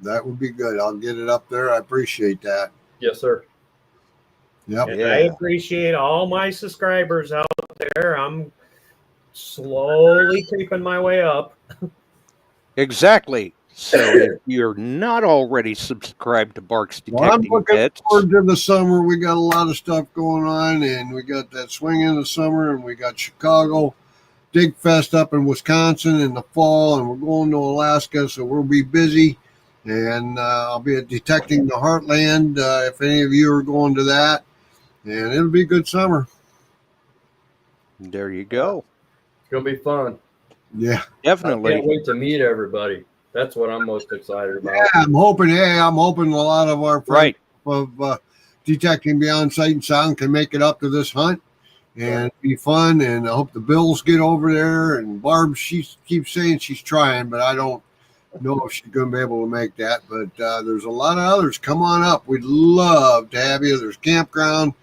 [SPEAKER 10] That would be good. I'll get it up there. I appreciate that.
[SPEAKER 7] Yes, sir.
[SPEAKER 10] Yep.
[SPEAKER 8] And I appreciate all my subscribers out there. I'm slowly creeping my way up.
[SPEAKER 6] Exactly. So if you're not already subscribed to Barks Detecting
[SPEAKER 10] I'm looking
[SPEAKER 6] Bits,
[SPEAKER 10] forward to the summer. We got a lot of stuff going on, and we got that swing in the summer, and we got Chicago Dig Fest up in Wisconsin in the fall, and we're going to Alaska, so we'll be busy. And I'll be at Detecting the Heartland if any of you are going to that, and it'll be a good summer.
[SPEAKER 6] there you go.
[SPEAKER 7] It's going to be fun.
[SPEAKER 10] Yeah,
[SPEAKER 6] Definitely.
[SPEAKER 7] I can't wait to meet everybody. That's what I'm most excited about.
[SPEAKER 10] yeah. I'm hoping a lot of our friends
[SPEAKER 6] Right.
[SPEAKER 10] of Detecting Beyond Sight and Sound can make it up to this hunt. And it'll be fun, and I hope the Bills get over there. And Barb, she keeps saying she's trying, but I don't know if she's going to be able to make that. But there's a lot of others. Come on up. We'd love to have you. There's campground.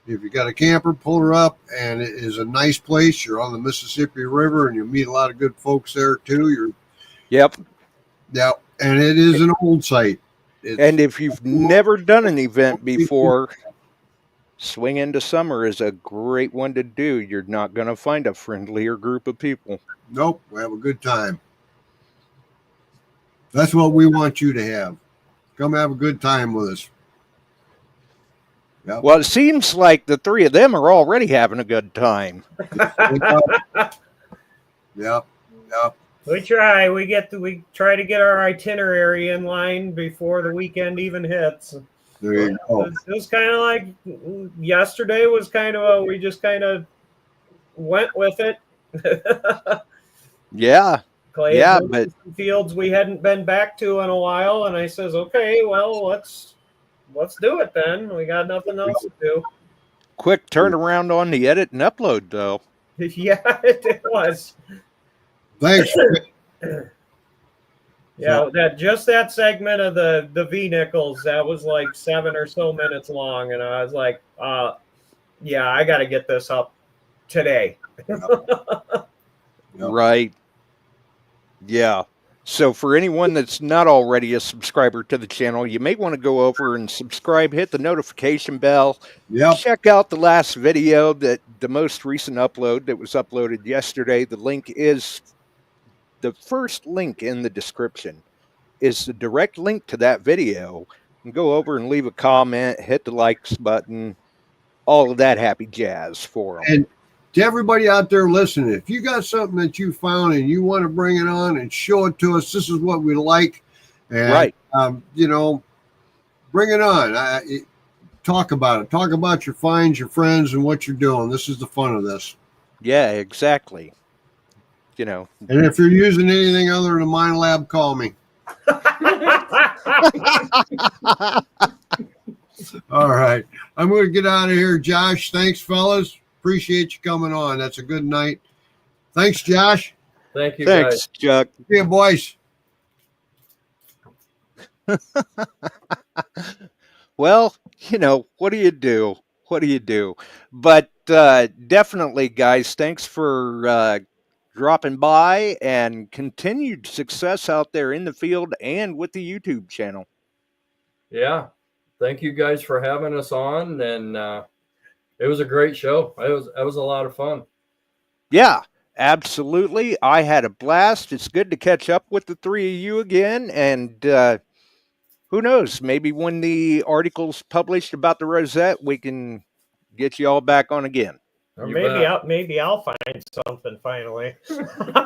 [SPEAKER 10] If you got a camper, pull her up, and it is a nice place. You're on the Mississippi River, and you'll meet a lot of good folks there, too.
[SPEAKER 6] Yep.
[SPEAKER 10] Yeah, and it is an old site.
[SPEAKER 6] And if you've never done an event before, Swing Into Summer is a great one to do. You're not going to find a friendlier group of people.
[SPEAKER 10] Nope, we have a good time. That's what we want you to have. Come have a good time with us. Yep.
[SPEAKER 6] Well, it seems like the three of them are already having a good time.
[SPEAKER 10] Yep. Yep.
[SPEAKER 8] We try. We try to get our itinerary in line before the weekend even hits.
[SPEAKER 10] There you go.
[SPEAKER 8] It was kind of like yesterday was kind of we just kind of went with it.
[SPEAKER 6] Yeah.
[SPEAKER 8] Clay
[SPEAKER 6] Yeah,
[SPEAKER 8] had
[SPEAKER 6] but
[SPEAKER 8] some fields we hadn't been back to in a while, and I says, okay, well, let's do it then. We got nothing else to do.
[SPEAKER 6] quick turnaround on the edit and upload, though.
[SPEAKER 8] Yeah, it was.
[SPEAKER 10] Thanks.
[SPEAKER 8] Yeah, that segment of the V nickels that was like 7 or so minutes long, and I was like, yeah, I got to get this up today.
[SPEAKER 10] Yep.
[SPEAKER 6] Right. Yeah. So for anyone that's not already a subscriber to the channel, you may want to go over and subscribe, hit the notification bell.
[SPEAKER 10] Yep.
[SPEAKER 6] Check out the last video, the most recent upload that was uploaded yesterday. The link is the first link in the description is the direct link to that video. And go over and leave a comment, hit the likes button, all of that happy jazz for them.
[SPEAKER 10] And to everybody out there listening, if you got something that you found and you want to bring it on and show it to us, this is what we like. And,
[SPEAKER 6] right.
[SPEAKER 10] You know, bring it on. Talk about it. Talk about your finds, your friends, and what you're doing. This is the fun of this.
[SPEAKER 6] Yeah, exactly. You know.
[SPEAKER 10] And if you're using anything other than minelab, call me. All right. I'm going to get out of here. Josh, thanks, fellas. Appreciate you coming on. That's a good night. Thanks, Josh.
[SPEAKER 7] Thank you,
[SPEAKER 6] Thanks,
[SPEAKER 7] guys.
[SPEAKER 6] Chuck.
[SPEAKER 10] See you, boys.
[SPEAKER 6] Well, you know, what do you do? What do you do? But definitely, guys, thanks for dropping by, and continued success out there in the field and with the YouTube channel.
[SPEAKER 7] Yeah. Thank you guys for having us on, and it was a great show. It was a lot of fun.
[SPEAKER 6] Yeah, absolutely. I had a blast. It's good to catch up with the three of you again, and who knows, maybe when the article's published about the Rosette, we can get you all back on again.
[SPEAKER 8] Or
[SPEAKER 7] You
[SPEAKER 8] maybe I'll find something finally.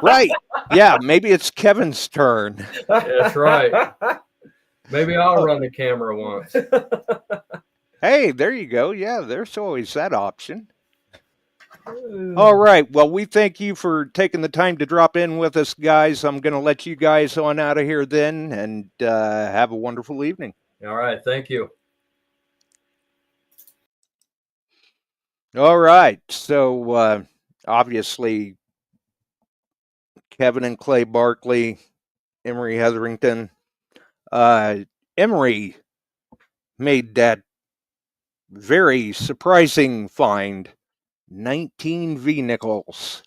[SPEAKER 6] Right. Yeah, maybe it's Kevin's turn.
[SPEAKER 7] That's right. Maybe I'll run the camera once.
[SPEAKER 6] Hey, there you go. Yeah, there's always that option. All right. Well, we thank you for taking the time to drop in with us, guys. I'm going to let you guys on out of here then, and have a wonderful evening.
[SPEAKER 7] All right. Thank you.
[SPEAKER 6] All right. So, obviously, Kevin and Clay Barkley, Emery Hetherington. Emery made that very surprising find, 19 V-nickels,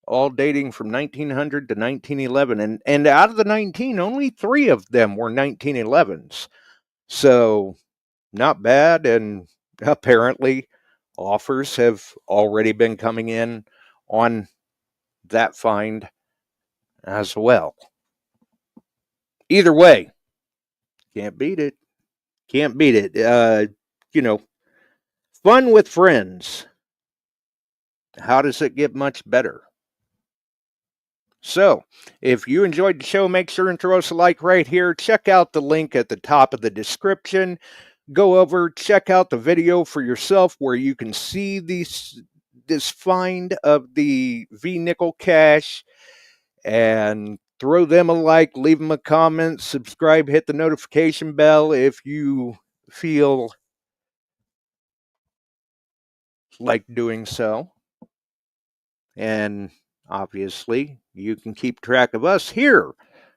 [SPEAKER 6] all dating from 1900 to 1911. And out of the 19, only 3 of them were 1911s. So, not bad. And apparently, offers have already been coming in on that find as well. Either way, can't beat it. Can't beat it. You know, fun with friends. How does it get much better? So, if you enjoyed the show, make sure and throw us a like right here. Check out the link at the top of the description. Go over, check out the video for yourself where you can see this find of the V-nickel cache, and throw them a like, leave them a comment, subscribe, hit the notification bell if you feel like doing so. And obviously, you can keep track of us here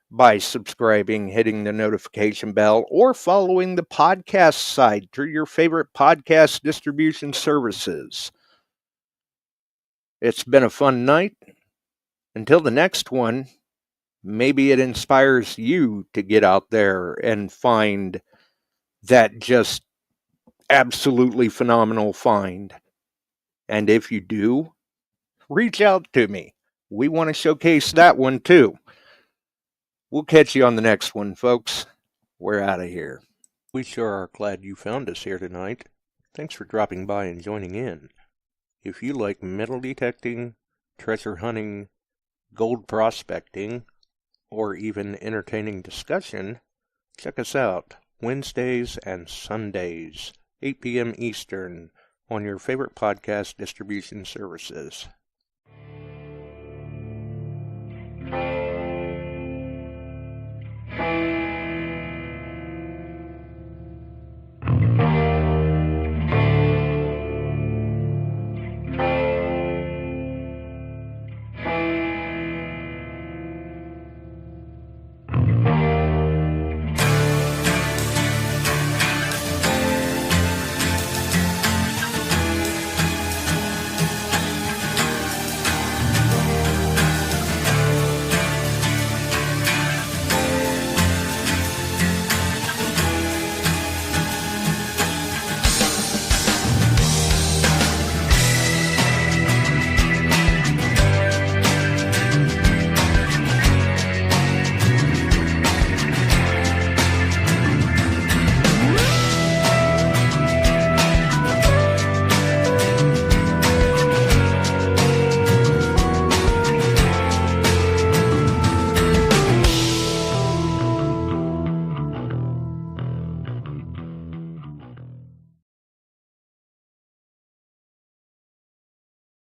[SPEAKER 6] by subscribing, hitting the notification bell, or following the podcast side through your favorite podcast distribution services. It's been a fun night. Until the next one, maybe it inspires you to get out there and find that just absolutely phenomenal find. And if you do, reach out to me. We want to showcase that one too. We'll catch you on the next one, folks. We're out of here. We sure are glad you found us here tonight. Thanks for dropping by and joining in. If you like metal detecting, treasure hunting, gold prospecting, or even entertaining discussion, check us out Wednesdays and Sundays, 8 p.m. Eastern, on your favorite podcast distribution services.